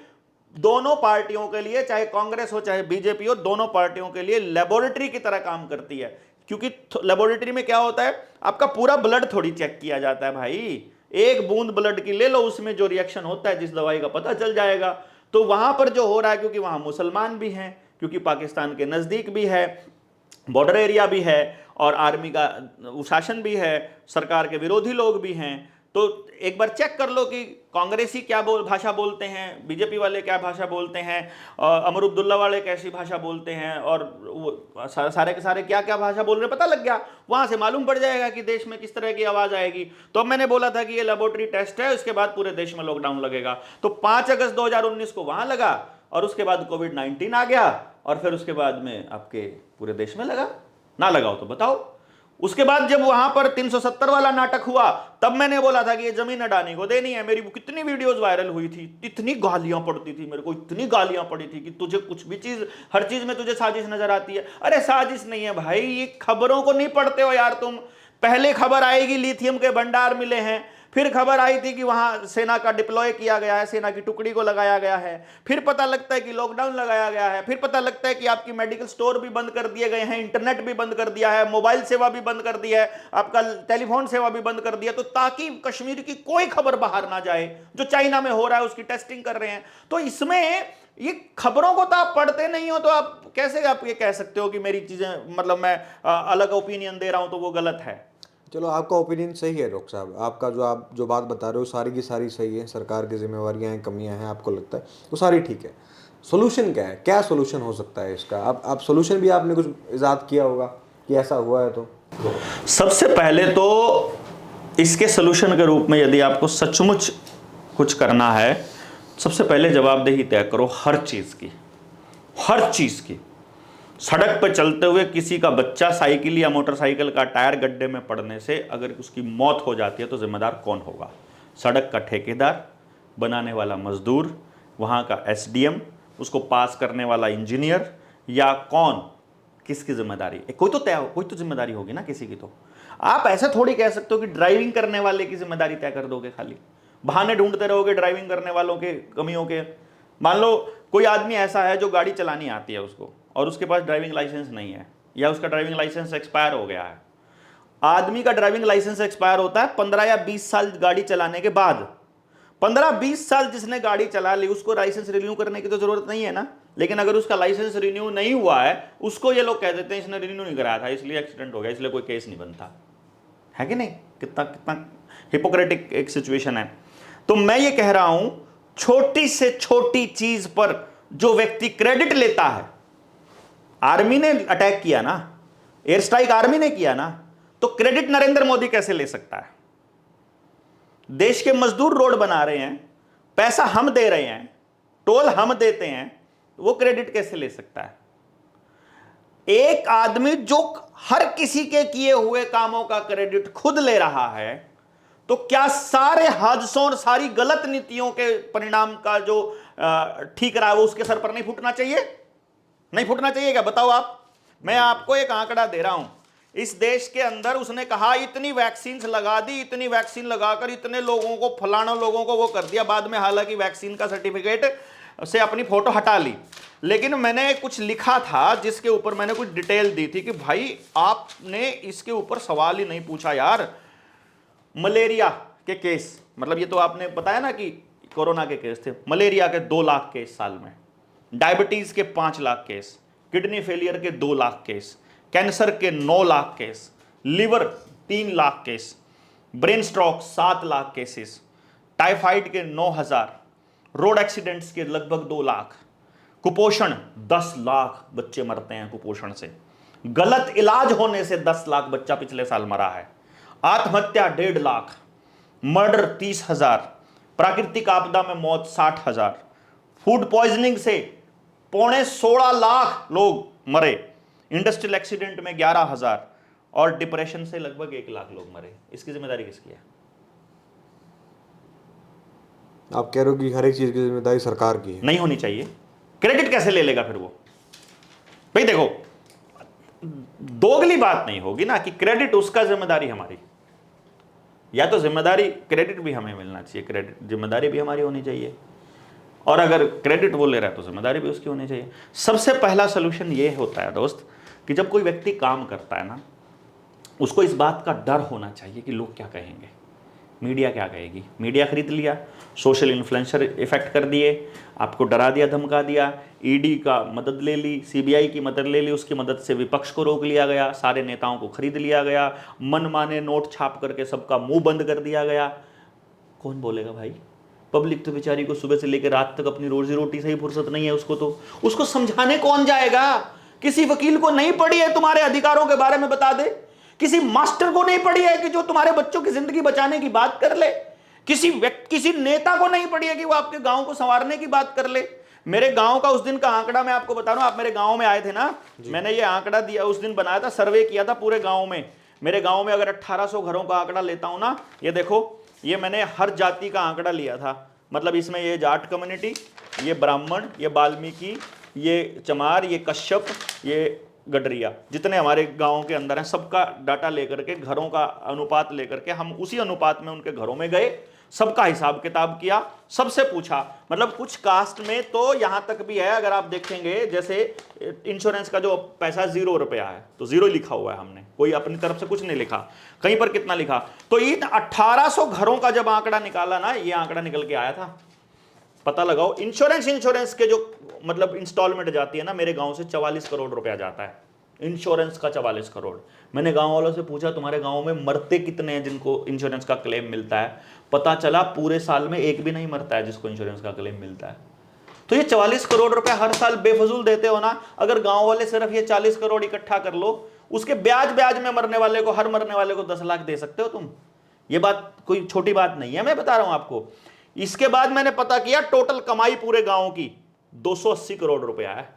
दोनों पार्टियों के लिए, चाहे कांग्रेस हो चाहे बीजेपी हो, दोनों पार्टियों के लिए लेबोरेटरी की तरह काम करती है। क्योंकि लेबोरेटरी में क्या होता है, आपका पूरा ब्लड थोड़ी चेक किया जाता है भाई। एक बूंद ब्लड की ले लो, उसमें जो रिएक्शन होता है जिस दवाई का पता चल जाएगा। तो वहां पर जो हो रहा है, क्योंकि वहां मुसलमान भी हैं, क्योंकि पाकिस्तान के नजदीक भी है, बॉर्डर एरिया भी है, और आर्मी का शासन भी है, सरकार के विरोधी लोग भी हैं, तो एक बार चेक कर लो कि कांग्रेसी क्या भाषा बोलते हैं, बीजेपी वाले क्या भाषा बोलते हैं, अमर अब्दुल्ला वाले कैसी भाषा बोलते हैं, और वो सारे के सारे क्या क्या भाषा बोल रहे हैं पता लग गया। वहां से मालूम पड़ जाएगा कि देश में किस तरह की आवाज आएगी। तो अब मैंने बोला था कि ये लेबोरेटरी टेस्ट है, उसके बाद पूरे देश में लॉकडाउन लगेगा। तो 5 अगस्त 2019 को वहां लगा, और उसके बाद कोविड-19 आ गया, और फिर उसके बाद में आपके पूरे देश में लगा। ना लगाओ तो बताओ। उसके बाद जब वहां पर 370 वाला नाटक हुआ, तब मैंने बोला था कि ये जमीन अडानी को देनी है। मेरी कितनी वीडियोस वायरल हुई थी, इतनी गालियां पड़ती थी मेरे को, इतनी गालियां पड़ी थी कि तुझे कुछ भी चीज, हर चीज में तुझे साजिश नजर आती है। अरे साजिश नहीं है भाई, ये खबरों को नहीं पढ़ते हो यार तुम। पहले खबर आएगी लिथियम के भंडार मिले हैं, फिर खबर आई थी कि वहां सेना का डिप्लॉय किया गया है, सेना की टुकड़ी को लगाया गया है, फिर पता लगता है कि लॉकडाउन लगाया गया है, फिर पता लगता है कि आपकी मेडिकल स्टोर भी बंद कर दिए गए हैं, इंटरनेट भी बंद कर दिया है, मोबाइल सेवा भी बंद कर दी है, आपका टेलीफोन सेवा भी बंद कर दिया, तो ताकि कश्मीर की कोई खबर बाहर ना जाए। जो चाइना में हो रहा है उसकी टेस्टिंग कर रहे हैं। तो इसमें ये खबरों को तो आप पढ़ते नहीं हो, तो आप कैसे आप ये कह सकते हो कि मेरी चीजें, मतलब मैं अलग ओपिनियन दे रहा हूं तो वो गलत है। चलो, आपका ओपिनियन सही है डॉक्टर साहब, आपका आप जो बात बता रहे हो सारी की सारी सही है। सरकार की जिम्मेवारियां हैं, कमियां हैं, आपको लगता है वो सारी ठीक है। सोल्यूशन क्या है, क्या सोल्यूशन हो सकता है इसका? आप सोल्यूशन भी आपने कुछ इजाद किया होगा कि ऐसा हुआ है तो। सबसे पहले तो इसके सोल्यूशन के रूप में यदि आपको सचमुच कुछ करना है, सबसे पहले जवाबदेही तय करो हर चीज की, हर चीज की। सड़क पर चलते हुए किसी का बच्चा साइकिल या मोटरसाइकिल का टायर गड्ढे में पड़ने से अगर उसकी मौत हो जाती है तो जिम्मेदार कौन होगा? सड़क का ठेकेदार, बनाने वाला मजदूर, वहाँ का एसडीएम, उसको पास करने वाला इंजीनियर, या कौन? किसकी जिम्मेदारी? कोई तो जिम्मेदारी होगी ना किसी की। तो आप ऐसे थोड़ी कह सकते हो कि ड्राइविंग करने वाले की जिम्मेदारी तय कर दोगे, खाली बहाने ढूंढते रहोगे ड्राइविंग करने वालों के कमियों के। मान लो कोई आदमी ऐसा है जो गाड़ी चलानी आती है उसको, और उसके पास ड्राइविंग लाइसेंस नहीं है, या उसका ड्राइविंग लाइसेंस एक्सपायर हो गया है। आदमी का ड्राइविंग लाइसेंस एक्सपायर होता है 15 या 20 साल गाड़ी चलाने के बाद। 15-20 साल जिसने गाड़ी चला ली उसको लाइसेंस रिन्यू करने की तो जरूरत नहीं है ना। लेकिन अगर उसका लाइसेंस रिन्यू नहीं हुआ है, उसको ये लोग कह देते हैं इसने रिन्यू नहीं कराया था इसलिए एक्सीडेंट हो गया, इसलिए कोई केस नहीं बनता है कि नहीं। कितना कितना हिपोक्रेटिक एक सिचुएशन है। तो मैं ये कह रहा हूं, छोटी से छोटी चीज पर जो व्यक्ति क्रेडिट लेता है, आर्मी ने अटैक किया ना, एयर स्ट्राइक आर्मी ने किया ना, तो क्रेडिट नरेंद्र मोदी कैसे ले सकता है? देश के मजदूर रोड बना रहे हैं, पैसा हम दे रहे हैं, टोल हम देते हैं, वो क्रेडिट कैसे ले सकता है? एक आदमी जो हर किसी के किए हुए कामों का क्रेडिट खुद ले रहा है, तो क्या सारे हादसों और सारी गलत नीतियों के परिणाम का जो ठीक रहा है वो उसके सर पर नहीं फूटना चाहिए? नहीं फूटना चाहिए क्या? बताओ आप। मैं आपको एक आंकड़ा दे रहा हूं, इस देश के अंदर उसने कहा इतनी वैक्सीन लगा दी, इतनी वैक्सीन लगाकर इतने लोगों को, फलाना लोगों को वो कर दिया। बाद में हालांकि वैक्सीन का सर्टिफिकेट से अपनी फोटो हटा ली, लेकिन मैंने कुछ लिखा था जिसके ऊपर मैंने कुछ डिटेल दी थी कि भाई आपने इसके ऊपर सवाल ही नहीं पूछा यार। मलेरिया के केस, मतलब ये तो आपने बताया ना कि कोरोना के केस थे, मलेरिया के 2 लाख केस साल में, डायबिटीज के 5 लाख केस, किडनी फेलियर के 2 लाख केस, कैंसर के 9 lakh case, liver 3 lakh case, brain stroke 7 lakh cases, typhoid के 9,000, रोड एक्सीडेंट्स के लगभग 2 लाख, कुपोषण 10 लाख बच्चे मरते हैं कुपोषण से, गलत इलाज होने से 10 लाख बच्चा पिछले साल मरा है, आत्महत्या 1.5 लाख, मर्डर 30,000, प्राकृतिक आपदा में मौत 60,000, फूड पॉइजनिंग से 16.25 लाख लोग मरे, इंडस्ट्रियल एक्सीडेंट में 11,000, और डिप्रेशन से लगभग 1 लाख लोग मरे। इसकी जिम्मेदारी किसकी है? आप कह रहे हो कि हर एक चीज की जिम्मेदारी सरकार की है? नहीं होनी चाहिए। क्रेडिट कैसे ले लेगा फिर वो? भाई देखो, दोगली बात नहीं होगी ना कि क्रेडिट उसका, जिम्मेदारी हमारी। या तो जिम्मेदारी, क्रेडिट भी हमें मिलना चाहिए, क्रेडिट जिम्मेदारी भी हमारी होनी चाहिए, और अगर क्रेडिट वो ले रहा है तो जिम्मेदारी भी उसकी होनी चाहिए। सबसे पहला सोल्यूशन ये होता है दोस्त कि जब कोई व्यक्ति काम करता है ना, उसको इस बात का डर होना चाहिए कि लोग क्या कहेंगे, मीडिया क्या कहेगी। मीडिया खरीद लिया, सोशल इन्फ्लुएंसर इफेक्ट कर दिए, आपको डरा दिया, धमका दिया, ईडी का मदद ले ली, सीबीआई की मदद ले ली, उसकी मदद से विपक्ष को रोक लिया गया, सारे नेताओं को खरीद लिया गया, मनमाने नोट छाप करके सबका मुंह बंद कर दिया गया। कौन बोलेगा भाई? पब्लिक तो बेचारी को सुबह से लेकर रात तक अपनी रोजी रोटी से ही फुर्सत नहीं है उसको, तो उसको समझाने कौन जाएगा? किसी वकील को नहीं पड़ी है तुम्हारे अधिकारों के बारे में बता दे, किसी मास्टर को नहीं पड़ी है कि जो तुम्हारे बच्चों की जिंदगी बचाने की बात कर ले, किसी नेता को नहीं पड़ी है कि वो आपके गांव को संवारने की बात कर ले। मेरे गांव का उस दिन का आंकड़ा मैं आपको बता रहा हूं, आप मेरे गांव में आए थे ना, मैंने ये आंकड़ा दिया उस दिन, बनाया था, सर्वे किया था पूरे गांव में। मेरे गांव में अगर 1800 घरों का आंकड़ा लेता हूं ना, ये देखो, ये मैंने हर जाति का आंकड़ा लिया था, मतलब इसमें ये जाट कम्युनिटी, ये ब्राह्मण, ये वाल्मीकि, ये चमार, ये कश्यप, ये गडरिया, जितने हमारे गांव के अंदर हैं, सबका डाटा लेकर के, घरों का अनुपात लेकर के, हम उसी अनुपात में उनके घरों में गए, सबका हिसाब किताब किया, सबसे पूछा। मतलब कुछ कास्ट में तो यहां तक भी है, अगर आप देखेंगे, जैसे इंश्योरेंस का जो पैसा 0 रुपया है तो 0 लिखा हुआ है, हमने कोई अपनी तरफ से कुछ नहीं लिखा। कहीं पर कितना लिखा? तो इन 1800 घरों का जब आंकड़ा निकाला ना, ये आंकड़ा निकल के आया था, पता लगाओ। इंश्योरेंस के जो मतलब इंस्टॉलमेंट जाती है ना, मेरे गांव से 44 करोड़ रुपया जाता है इंश्योरेंस का, 44 करोड़। मैंने गांव वालों से पूछा तुम्हारे गांव में मरते कितने हैं जिनको इंश्योरेंस का क्लेम मिलता है? पता चला पूरे साल में एक भी नहीं मरता है जिसको इंश्योरेंस का क्लेम मिलता है। तो ये 44 करोड़ रुपया हर साल बेफजूल देते हो ना। अगर गांव वाले सिर्फ ये 40 करोड़ इकट्ठा कर लो, उसके ब्याज में मरने वाले को, हर मरने वाले को 10 लाख दे सकते हो तुम। ये बात कोई छोटी बात नहीं है, मैं बता रहा हूं आपको। इसके बाद मैंने पता किया, टोटल कमाई पूरे गांव की 280 करोड़ रुपया है,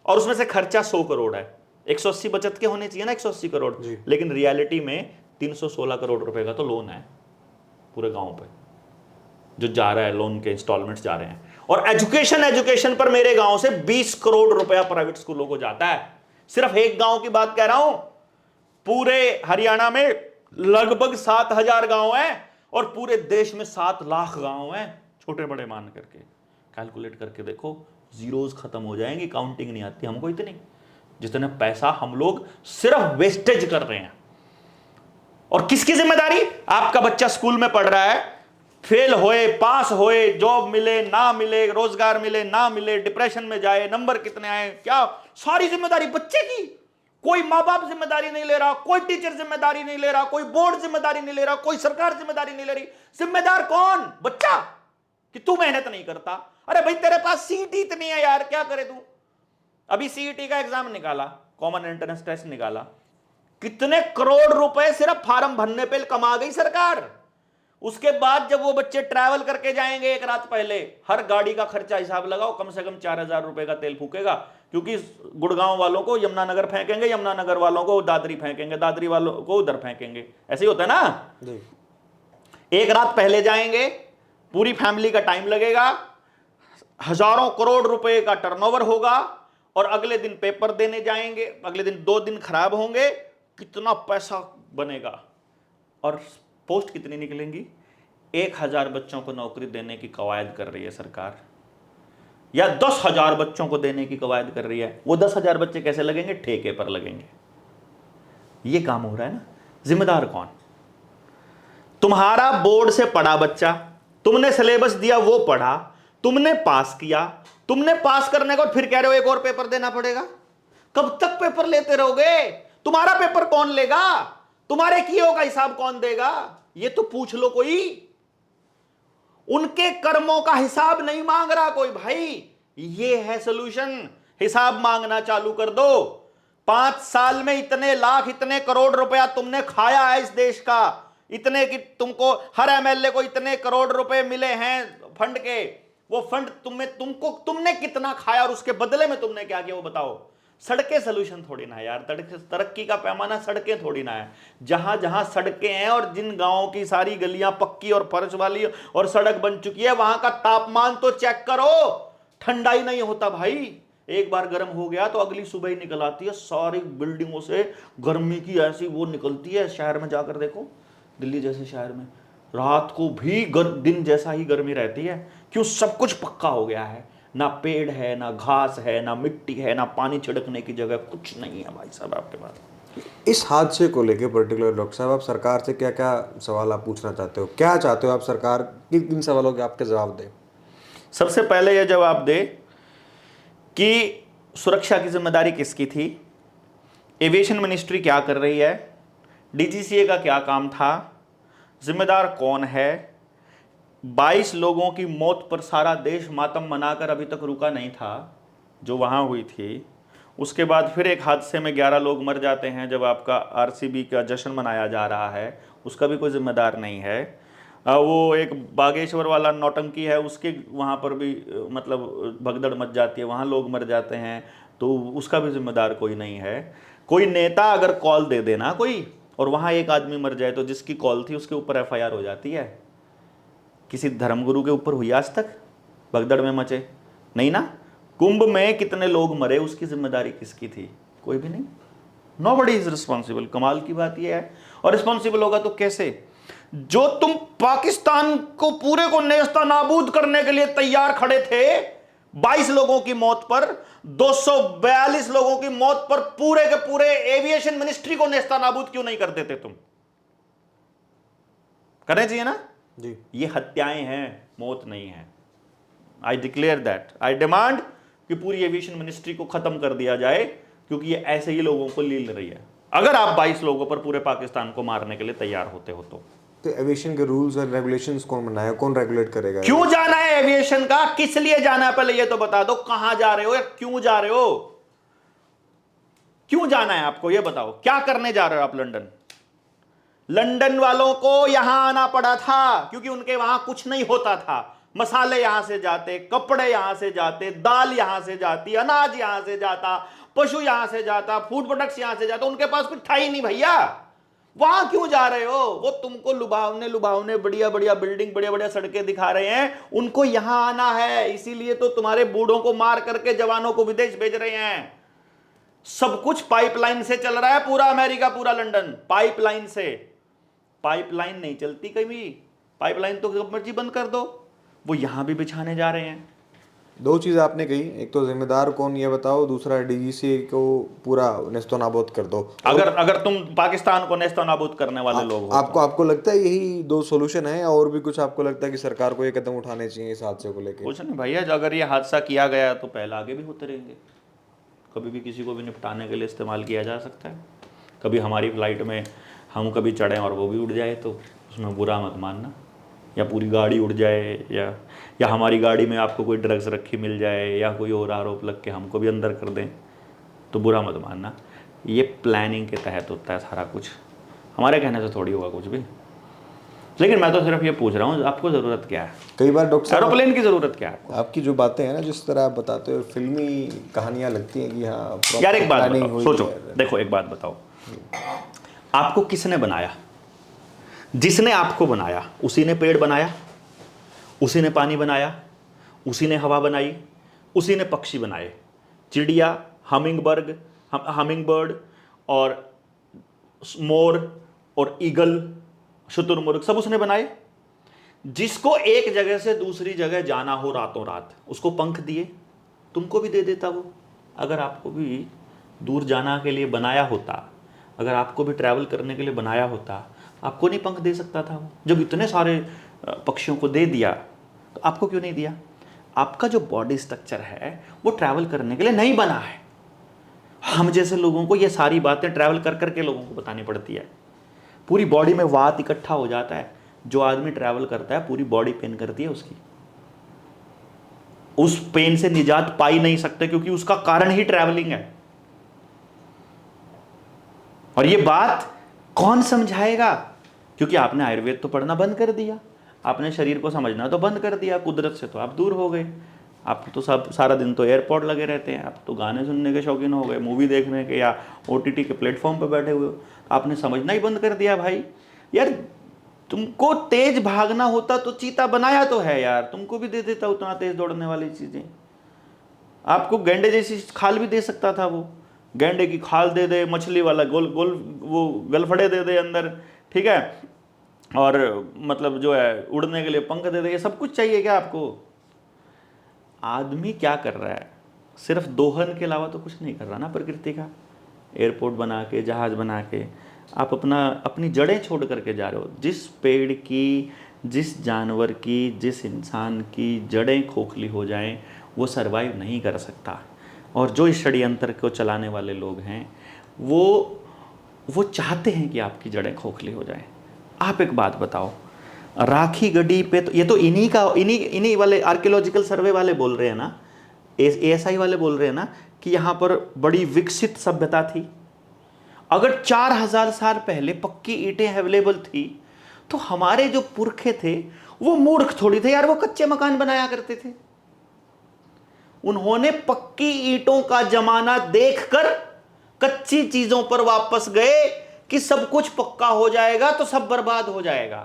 और उसमें से खर्चा 100 करोड़ है। 180 बचत के होने चाहिए ना, 180 करोड़, लेकिन रियलिटी में 316 करोड़ रुपए का तो लोन है पूरे गांव पे जो जा रहा है, लोन के इंस्टॉलमेंट्स जा रहे हैं। और एजुकेशन पर मेरे गांव से 20 करोड़ रुपया प्राइवेट स्कूलों को जाता है। सिर्फ एक गांव की बात कह रहा हूं, पूरे हरियाणा में लगभग 7000 गांव हैं, और पूरे देश में 7 लाख गांव हैं, छोटे बड़े मान करके कैलकुलेट करके देखो, जीरोस खत्म हो जाएंगी, काउंटिंग नहीं आती हमको इतनी, जितने पैसा हम लोग सिर्फ वेस्टेज कर रहे हैं। और किसकी जिम्मेदारी? आपका बच्चा स्कूल में पढ़ रहा है, फेल होए, पास होए, जॉब मिले ना मिले, रोजगार मिले ना मिले, डिप्रेशन में जाए, नंबर कितने आए, क्या, सारी जिम्मेदारी बच्चे की। कोई माँ बाप जिम्मेदारी नहीं ले रहा, कोई टीचर जिम्मेदारी नहीं ले रहा, कोई बोर्ड जिम्मेदारी नहीं ले रहा, कोई सरकार जिम्मेदारी नहीं ले रही। जिम्मेदार कौन? बच्चा, कि तू मेहनत नहीं करता। अरे भाई तेरे पास सीईटी इतनी है यार, क्या करे तू? अभी सीईटी का एग्जाम निकाला, कॉमन एंट्रेंस टेस्ट निकाला, कितने करोड़ रुपए सिर्फ फार्म भरने पे कमा गई सरकार। उसके बाद जब वो बच्चे ट्रैवल करके जाएंगे, एक रात पहले हर गाड़ी का खर्चा हिसाब लगाओ, कम से कम 4000 रुपए का तेल फूकेगा, क्योंकि गुड़गांव वालों को यमुनानगर फेंकेंगे, यमुनानगर वालों को दादरी फेंकेंगे, दादरी वालों को उधर फेंकेंगे, ऐसे ही होता है ना। एक रात पहले जाएंगे, पूरी फैमिली का टाइम लगेगा, हजारों करोड़ रुपए का टर्नओवर होगा, और अगले दिन पेपर देने जाएंगे, अगले दिन 2 दिन खराब होंगे, कितना पैसा बनेगा। और पोस्ट कितनी निकलेंगी? 1000 बच्चों को नौकरी देने की कवायद कर रही है सरकार, या 10,000 बच्चों को देने की कवायद कर रही है। वो 10,000 बच्चे कैसे लगेंगे? ठेके पर लगेंगे। ये काम हो रहा है ना। जिम्मेदार कौन? तुम्हारा बोर्ड से पढ़ा बच्चा, तुमने सिलेबस दिया वो पढ़ा, तुमने पास किया, तुमने पास करने को फिर कह रहे हो एक और पेपर देना पड़ेगा। कब तक पेपर लेते रहोगे? तुम्हारा पेपर कौन लेगा? तुम्हारे किए का हिसाब कौन देगा? ये तो पूछ लो कोई। उनके कर्मों का हिसाब नहीं मांग रहा कोई भाई। ये है सोल्यूशन, हिसाब मांगना चालू कर दो। 5 साल में इतने लाख, इतने करोड़ रुपया तुमने खाया है इस देश का, इतने कि तुमको हर एमएलए को इतने करोड़ रुपए मिले हैं फंड के। वो फंड तुमने कितना खाया और उसके बदले में तुमने क्या किया वो बताओ। सड़कें सोल्यूशन थोड़ी ना है यार, तरक्की का पैमाना सड़कें थोड़ी ना है। जहां जहां सड़कें हैं और जिन गांवों की सारी गलियां पक्की और फर्श वाली और सड़क बन चुकी है, वहां का तापमान तो चेक करो, ठंडा ही नहीं होता भाई। एक बार गर्म हो गया तो अगली सुबह ही निकल आती है, सारी बिल्डिंगों से गर्मी की ऐसी वो निकलती है। शहर में जाकर देखो, दिल्ली जैसे शहर में रात को भी दिन जैसा ही गर्मी रहती है। क्यों? सब कुछ पक्का हो गया है, ना पेड़ है, ना घास है, ना मिट्टी है, ना पानी छिड़कने की जगह, कुछ नहीं है भाई साहब आपके पास। इस हादसे को लेकर पर्टिकुलर डॉक्टर साहब, आप सरकार से क्या क्या सवाल आप पूछना चाहते हो? क्या चाहते हो आप सरकार किन सवालों के आपके जवाब दे? सबसे पहले यह जवाब दे कि सुरक्षा की जिम्मेदारी किसकी थी, एविएशन मिनिस्ट्री क्या कर रही है, डीजीसीए का क्या काम था, जिम्मेदार कौन है, 22 लोगों की मौत पर सारा देश मातम मनाकर अभी तक रुका नहीं था, जो वहाँ हुई थी। उसके बाद फिर एक हादसे में 11 लोग मर जाते हैं जब आपका आरसीबी का जश्न मनाया जा रहा है, उसका भी कोई जिम्मेदार नहीं है। वो एक बागेश्वर वाला नौटंकी है, उसके वहाँ पर भी मतलब भगदड़ मच जाती है, वहाँ लोग मर जाते हैं, तो उसका भी जिम्मेदार कोई नहीं है। कोई नेता अगर कॉल दे देना कोई, और वहाँ एक आदमी मर जाए, तो जिसकी कॉल थी उसके ऊपर एफआईआर हो जाती है। किसी धर्मगुरु के ऊपर हुई आज तक भगदड़ में मचे? नहीं ना। कुंभ में कितने लोग मरे, उसकी जिम्मेदारी किसकी थी? कोई भी नहीं। Nobody is responsible. कमाल की बात यह है। और रिस्पॉन्सिबल होगा तो कैसे? जो तुम पाकिस्तान को पूरे को नेस्ता नाबूद करने के लिए तैयार खड़े थे, 22 लोगों की मौत पर, 242 लोगों की मौत पर पूरे के पूरे एविएशन मिनिस्ट्री को नेस्ता नाबूद क्यों नहीं कर देते तुम? करने चाहिए ना जी। ये हत्याएं हैं, मौत नहीं है। I declare that, I demand कि पूरी एविएशन मिनिस्ट्री को खत्म कर दिया जाए, क्योंकि ये ऐसे ही लोगों को लील रही है। अगर आप 22 लोगों पर पूरे पाकिस्तान को मारने के लिए तैयार होते हो तो एविएशन के रूल्स और रेगुलेशंस कौन बनाएगा, कौन रेगुलेट करेगा? क्यों जाना है एविएशन का? किस लिए जाना है? पहले ये तो बता दो, कहां जा रहे हो या क्यों जा रहे हो? क्यों जाना है आपको, ये बताओ। क्या करने जा रहे हो आप लंदन? लंदन वालों को यहां आना पड़ा था क्योंकि उनके वहां कुछ नहीं होता था। मसाले यहां से जाते, कपड़े यहां से जाते, दाल यहां से जाती, अनाज यहां से जाता, पशु यहां से जाता, फूड प्रोडक्ट्स यहां से जाता। उनके पास कुछ था ही नहीं भैया। वहां क्यों जा रहे हो? वो तुमको लुभावने लुभावने बढ़िया बढ़िया बिल्डिंग, बढ़िया बढ़िया सड़कें दिखा रहे हैं। उनको यहां आना है, इसीलिए तो तुम्हारे बूढ़ों को मार करके जवानों को विदेश भेज रहे हैं। सब कुछ पाइपलाइन से चल रहा है, पूरा अमेरिका, पूरा लंदन पाइपलाइन से। पाइपलाइन नहीं चलती कभी, पाइपलाइन तो कब मर्जी बंद कर दो। वो यहां भी बिछाने जा रहे हैं। दो चीज़ आपने कही, एक तो जिम्मेदार कौन ये बताओ, दूसरा डीजीसी को पूरा नेस्तो नाबूद कर दो। अगर तुम पाकिस्तान को नेस्तो नाबूद करने वाले लोग हो आपको लगता है यही दो सॉल्यूशन है, और भी कुछ आपको लगता है कि सरकार को ये कदम उठाने चाहिए इस हादसे को लेकर? कुछ नहीं भैया, अगर ये हादसा किया गया तो पहले आगे भी होते रहेंगे। कभी भी किसी को भी निपटाने के लिए इस्तेमाल किया जा सकता है। कभी हमारी फ्लाइट में हम कभी चढ़ें और वो भी उड़ जाए तो उसमें बुरा मत मानना, या पूरी गाड़ी उड़ जाए, या हमारी गाड़ी में आपको कोई ड्रग्स रखी मिल जाए, या कोई और आरोप लग के हमको भी अंदर कर दें तो बुरा मत मानना। ये प्लानिंग के तहत होता है सारा कुछ, हमारे कहने से थोड़ी होगा कुछ भी। लेकिन मैं तो सिर्फ ये पूछ रहा हूँ, आपको ज़रूरत क्या है? कई बार डॉक्टर साहब, एरोप्लेन की ज़रूरत क्या है? आपकी जो बातें हैं ना, जिस तरह आप बताते हो, फिल्मी कहानियाँ लगती हैं कि हाँ यार एक बात planning बताओ, हुई सोचो, है। देखो एक बात बताओ, आपको किसने बनाया? जिसने आपको बनाया उसी ने पेड़ बनाया, उसी ने पानी बनाया, उसी ने हवा बनाई, उसी ने पक्षी बनाए। चिड़िया, हमिंग बर्ड और मोर और ईगल, शुतुरमुर्ग, सब उसने बनाए। जिसको एक जगह से दूसरी जगह जाना हो रातों रात, उसको पंख दिए, तुमको भी दे देता वो। अगर आपको भी दूर जाना के लिए बनाया होता, अगर आपको भी ट्रैवल करने के लिए बनाया होता, आपको नहीं पंख दे सकता था वो? जब इतने सारे पक्षियों को दे दिया तो आपको क्यों नहीं दिया? आपका जो बॉडी स्ट्रक्चर है वो ट्रैवल करने के लिए नहीं बना है। हम जैसे लोगों को ये सारी बातें ट्रैवल कर करके लोगों को बतानी पड़ती है। पूरी बॉडी में वात इकट्ठा हो जाता है। जो आदमी ट्रैवल करता है पूरी बॉडी पेन करती है उसकी। उस पेन से निजात पा ही नहीं सकते क्योंकि उसका कारण ही ट्रैवलिंग है। और ये बात कौन समझाएगा? क्योंकि आपने आयुर्वेद तो पढ़ना बंद कर दिया, आपने शरीर को समझना तो बंद कर दिया, कुदरत से तो आप दूर हो गए। आप तो सब सारा दिन तो एयरपोर्ट लगे रहते हैं, आप तो गाने सुनने के शौकीन हो गए, मूवी देखने के या ओटीटी के प्लेटफॉर्म पर बैठे हुए हो। आपने समझना ही बंद कर दिया भाई। यार तुमको तेज भागना होता तो चीता बनाया तो है यार, तुमको भी दे देता उतना तेज दौड़ने वाली चीजें। आपको गेंडे जैसी खाल भी दे सकता था वो, गेंडे की खाल दे दे, मछली वाला गोल गोल वो गलफड़े दे दे अंदर, ठीक है, और मतलब जो है उड़ने के लिए पंख दे दे। ये सब कुछ चाहिए क्या आपको? आदमी क्या कर रहा है? सिर्फ दोहन के अलावा तो कुछ नहीं कर रहा ना प्रकृति का। एयरपोर्ट बना के, जहाज बना के आप अपनी जड़ें छोड़ करके जा रहे हो। जिस पेड़ की, जिस जानवर की, जिस इंसान की जड़ें खोखली हो जाएं वो सरवाइव नहीं कर सकता। और जो इस षड्यंत्र को चलाने वाले लोग हैं वो चाहते हैं कि आपकी जड़ें खोखली हो जाएं। आप एक बात बताओ, राखी गढ़ी पे तो ये तो इन्हीं वाले आर्कियोलॉजिकल सर्वे वाले बोल रहे हैं ना, ASI वाले बोल रहे हैं ना कि यहाँ पर बड़ी विकसित सभ्यता थी। अगर 4000 साल पहले पक्की ईंटें अवेलेबल थी तो हमारे जो पुरखे थे वो मूर्ख थोड़ी थे यार, वो कच्चे मकान बनाया करते थे। उन्होंने पक्की ईंटों का जमाना देखकर कच्ची चीजों पर वापस गए कि सब कुछ पक्का हो जाएगा तो सब बर्बाद हो जाएगा,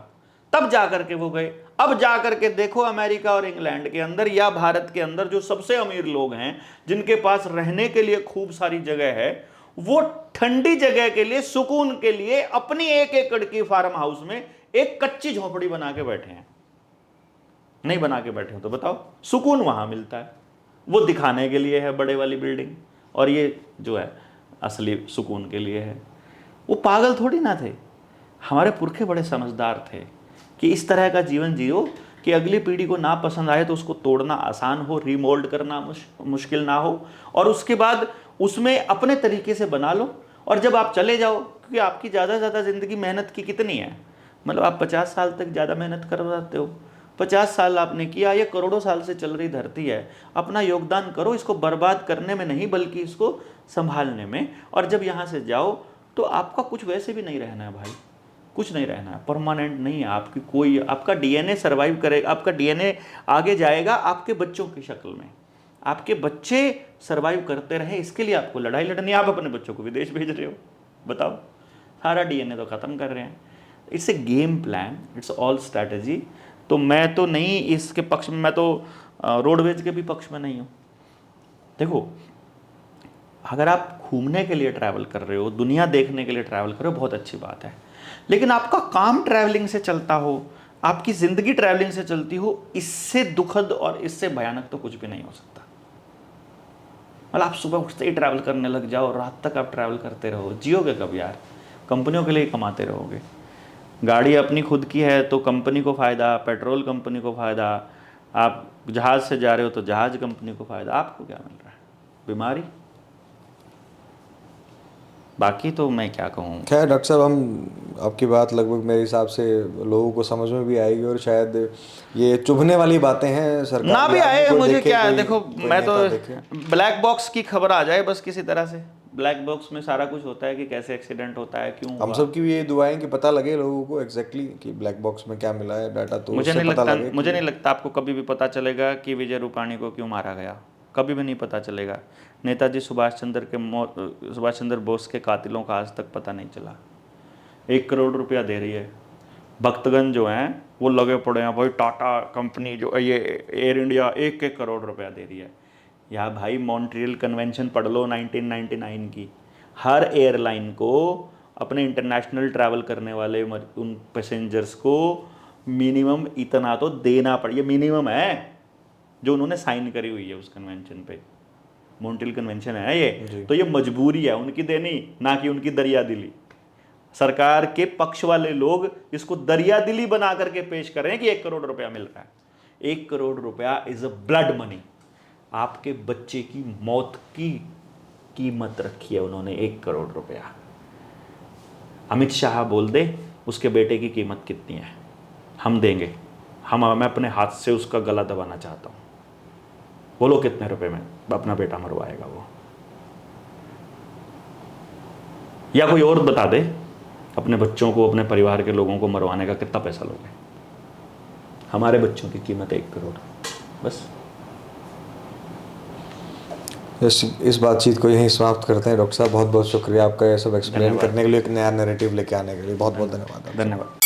तब जाकर के वो गए। अब जाकर के देखो अमेरिका और इंग्लैंड के अंदर या भारत के अंदर जो सबसे अमीर लोग हैं, जिनके पास रहने के लिए खूब सारी जगह है, वो ठंडी जगह के लिए, सुकून के लिए अपनी 1 एकड़ की फार्म हाउस में एक कच्ची झोपड़ी बना के बैठे हैं। नहीं बना के बैठे हो तो बताओ, सुकून वहां मिलता है। वो दिखाने के लिए है बड़े वाली बिल्डिंग, और ये जो है असली सुकून के लिए है। वो पागल थोड़ी ना थे, हमारे पुरखे बड़े समझदार थे कि इस तरह का जीवन जियो कि अगली पीढ़ी को ना पसंद आए तो उसको तोड़ना आसान हो, रीमोल्ड करना मुश्किल ना हो, और उसके बाद उसमें अपने तरीके से बना लो। और जब आप चले जाओ, क्योंकि आपकी ज़्यादा से ज़्यादा ज़िंदगी मेहनत की कितनी है, मतलब आप 50 साल तक ज़्यादा मेहनत कर जाते हो। 50 साल आपने किया, ये करोड़ों साल से चल रही धरती है, अपना योगदान करो, इसको बर्बाद करने में नहीं बल्कि इसको संभालने में। और जब यहाँ से जाओ तो आपका कुछ वैसे भी नहीं रहना है भाई, कुछ नहीं रहना है, परमानेंट नहीं है आपकी कोई। आपका DNA सर्वाइव करेगा, आपका DNA आगे जाएगा आपके बच्चों की शक्ल में। आपके बच्चे सर्वाइव करते रहे, इसके लिए आपको लड़ाई लड़नी है। आप अपने बच्चों को विदेश भेज रहे हो, बताओ, सारा DNA तो ख़त्म कर रहे हैं। It's a game plan, it's all strategy. तो मैं तो नहीं इसके पक्ष में, मैं तो रोडवेज के भी पक्ष में नहीं हूँ। देखो, अगर आप घूमने के लिए ट्रैवल कर रहे हो, दुनिया देखने के लिए ट्रैवल कर रहे हो, बहुत अच्छी बात है, लेकिन आपका काम ट्रैवलिंग से चलता हो, आपकी ज़िंदगी ट्रैवलिंग से चलती हो, इससे दुखद और इससे भयानक तो कुछ भी नहीं हो सकता। मतलब आप सुबह उठते ही ट्रैवल करने लग जाओ, रात तक आप ट्रैवल करते रहो, जियोगे कब यार? कंपनियों के लिए कमाते रहोगे। गाड़ी अपनी खुद की है तो कंपनी को फ़ायदा, पेट्रोल कंपनी को फ़ायदा, आप जहाज़ से जा रहे हो तो जहाज़ कंपनी को फ़ायदा, आपको क्या मिल रहा है? बीमारी। बाकी तो मैं क्या कहूँ। खैर डॉक्टर साहब, हम आपकी बात लगभग मेरे हिसाब से लोगों को समझ में भी आएगी, और शायद ये चुभने वाली बातें हैं, सरकार ना भी आए, मुझे क्या है, देखो मैं तो देखे। ब्लैक बॉक्स की खबर आ जाए बस किसी तरह से। ब्लैक बॉक्स में सारा कुछ होता है कि कैसे एक्सीडेंट होता है, क्यों हम हुआ। सब की भी ये दुआएं कि पता लगे लोगों को एग्जैक्टली कि ब्लैक बॉक्स में क्या मिला है डाटा, तो मुझे उससे नहीं पता लगता, लगे। मुझे नहीं लगता आपको कभी भी पता चलेगा कि विजय रूपाणी को क्यों मारा गया, कभी भी नहीं पता चलेगा। नेताजी सुभाष चंद्र बोस के कातिलों का आज तक पता नहीं चला। 1 करोड़ रुपया दे रही है, भक्तगण जो हैं वो लगे पड़े हैं भाई, टाटा कंपनी जो ये एयर इंडिया 1 करोड़ रुपया दे रही है। या भाई मॉन्ट्रियल कन्वेंशन पढ़ लो 1999 की, हर एयरलाइन को अपने इंटरनेशनल ट्रैवल करने वाले उन पैसेंजर्स को मिनिमम इतना तो देना पड़े, ये मिनिमम है जो उन्होंने साइन करी हुई है उस कन्वेंशन पे। मॉन्ट्रियल कन्वेंशन है ये, तो ये मजबूरी है उनकी देनी, ना कि उनकी दरिया दिली। सरकार के पक्ष वाले लोग इसको दरिया दिली बना करके पेश कर रहे हैं कि 1 करोड़ रुपया मिल रहा है। 1 करोड़ रुपया इज अ ब्लड मनी। आपके बच्चे की मौत की कीमत रखी है उन्होंने 1 करोड़ रुपया। अमित शाह बोल दे उसके बेटे की कीमत कितनी है, हम देंगे। मैं अपने हाथ से उसका गला दबाना चाहता हूं। बोलो कितने रुपए में अपना बेटा मरवाएगा वो, या कोई और बता दे अपने बच्चों को, अपने परिवार के लोगों को मरवाने का कितना पैसा लोगे। हमारे बच्चों की कीमत 1 करोड़ बस। इस बातचीत को यहीं समाप्त करते हैं। डॉक्टर साहब बहुत बहुत शुक्रिया आपका ये सब एक्सप्लेन करने के लिए, एक नया नैरेटिव लेके आने के लिए। बहुत बहुत धन्यवाद। धन्यवाद।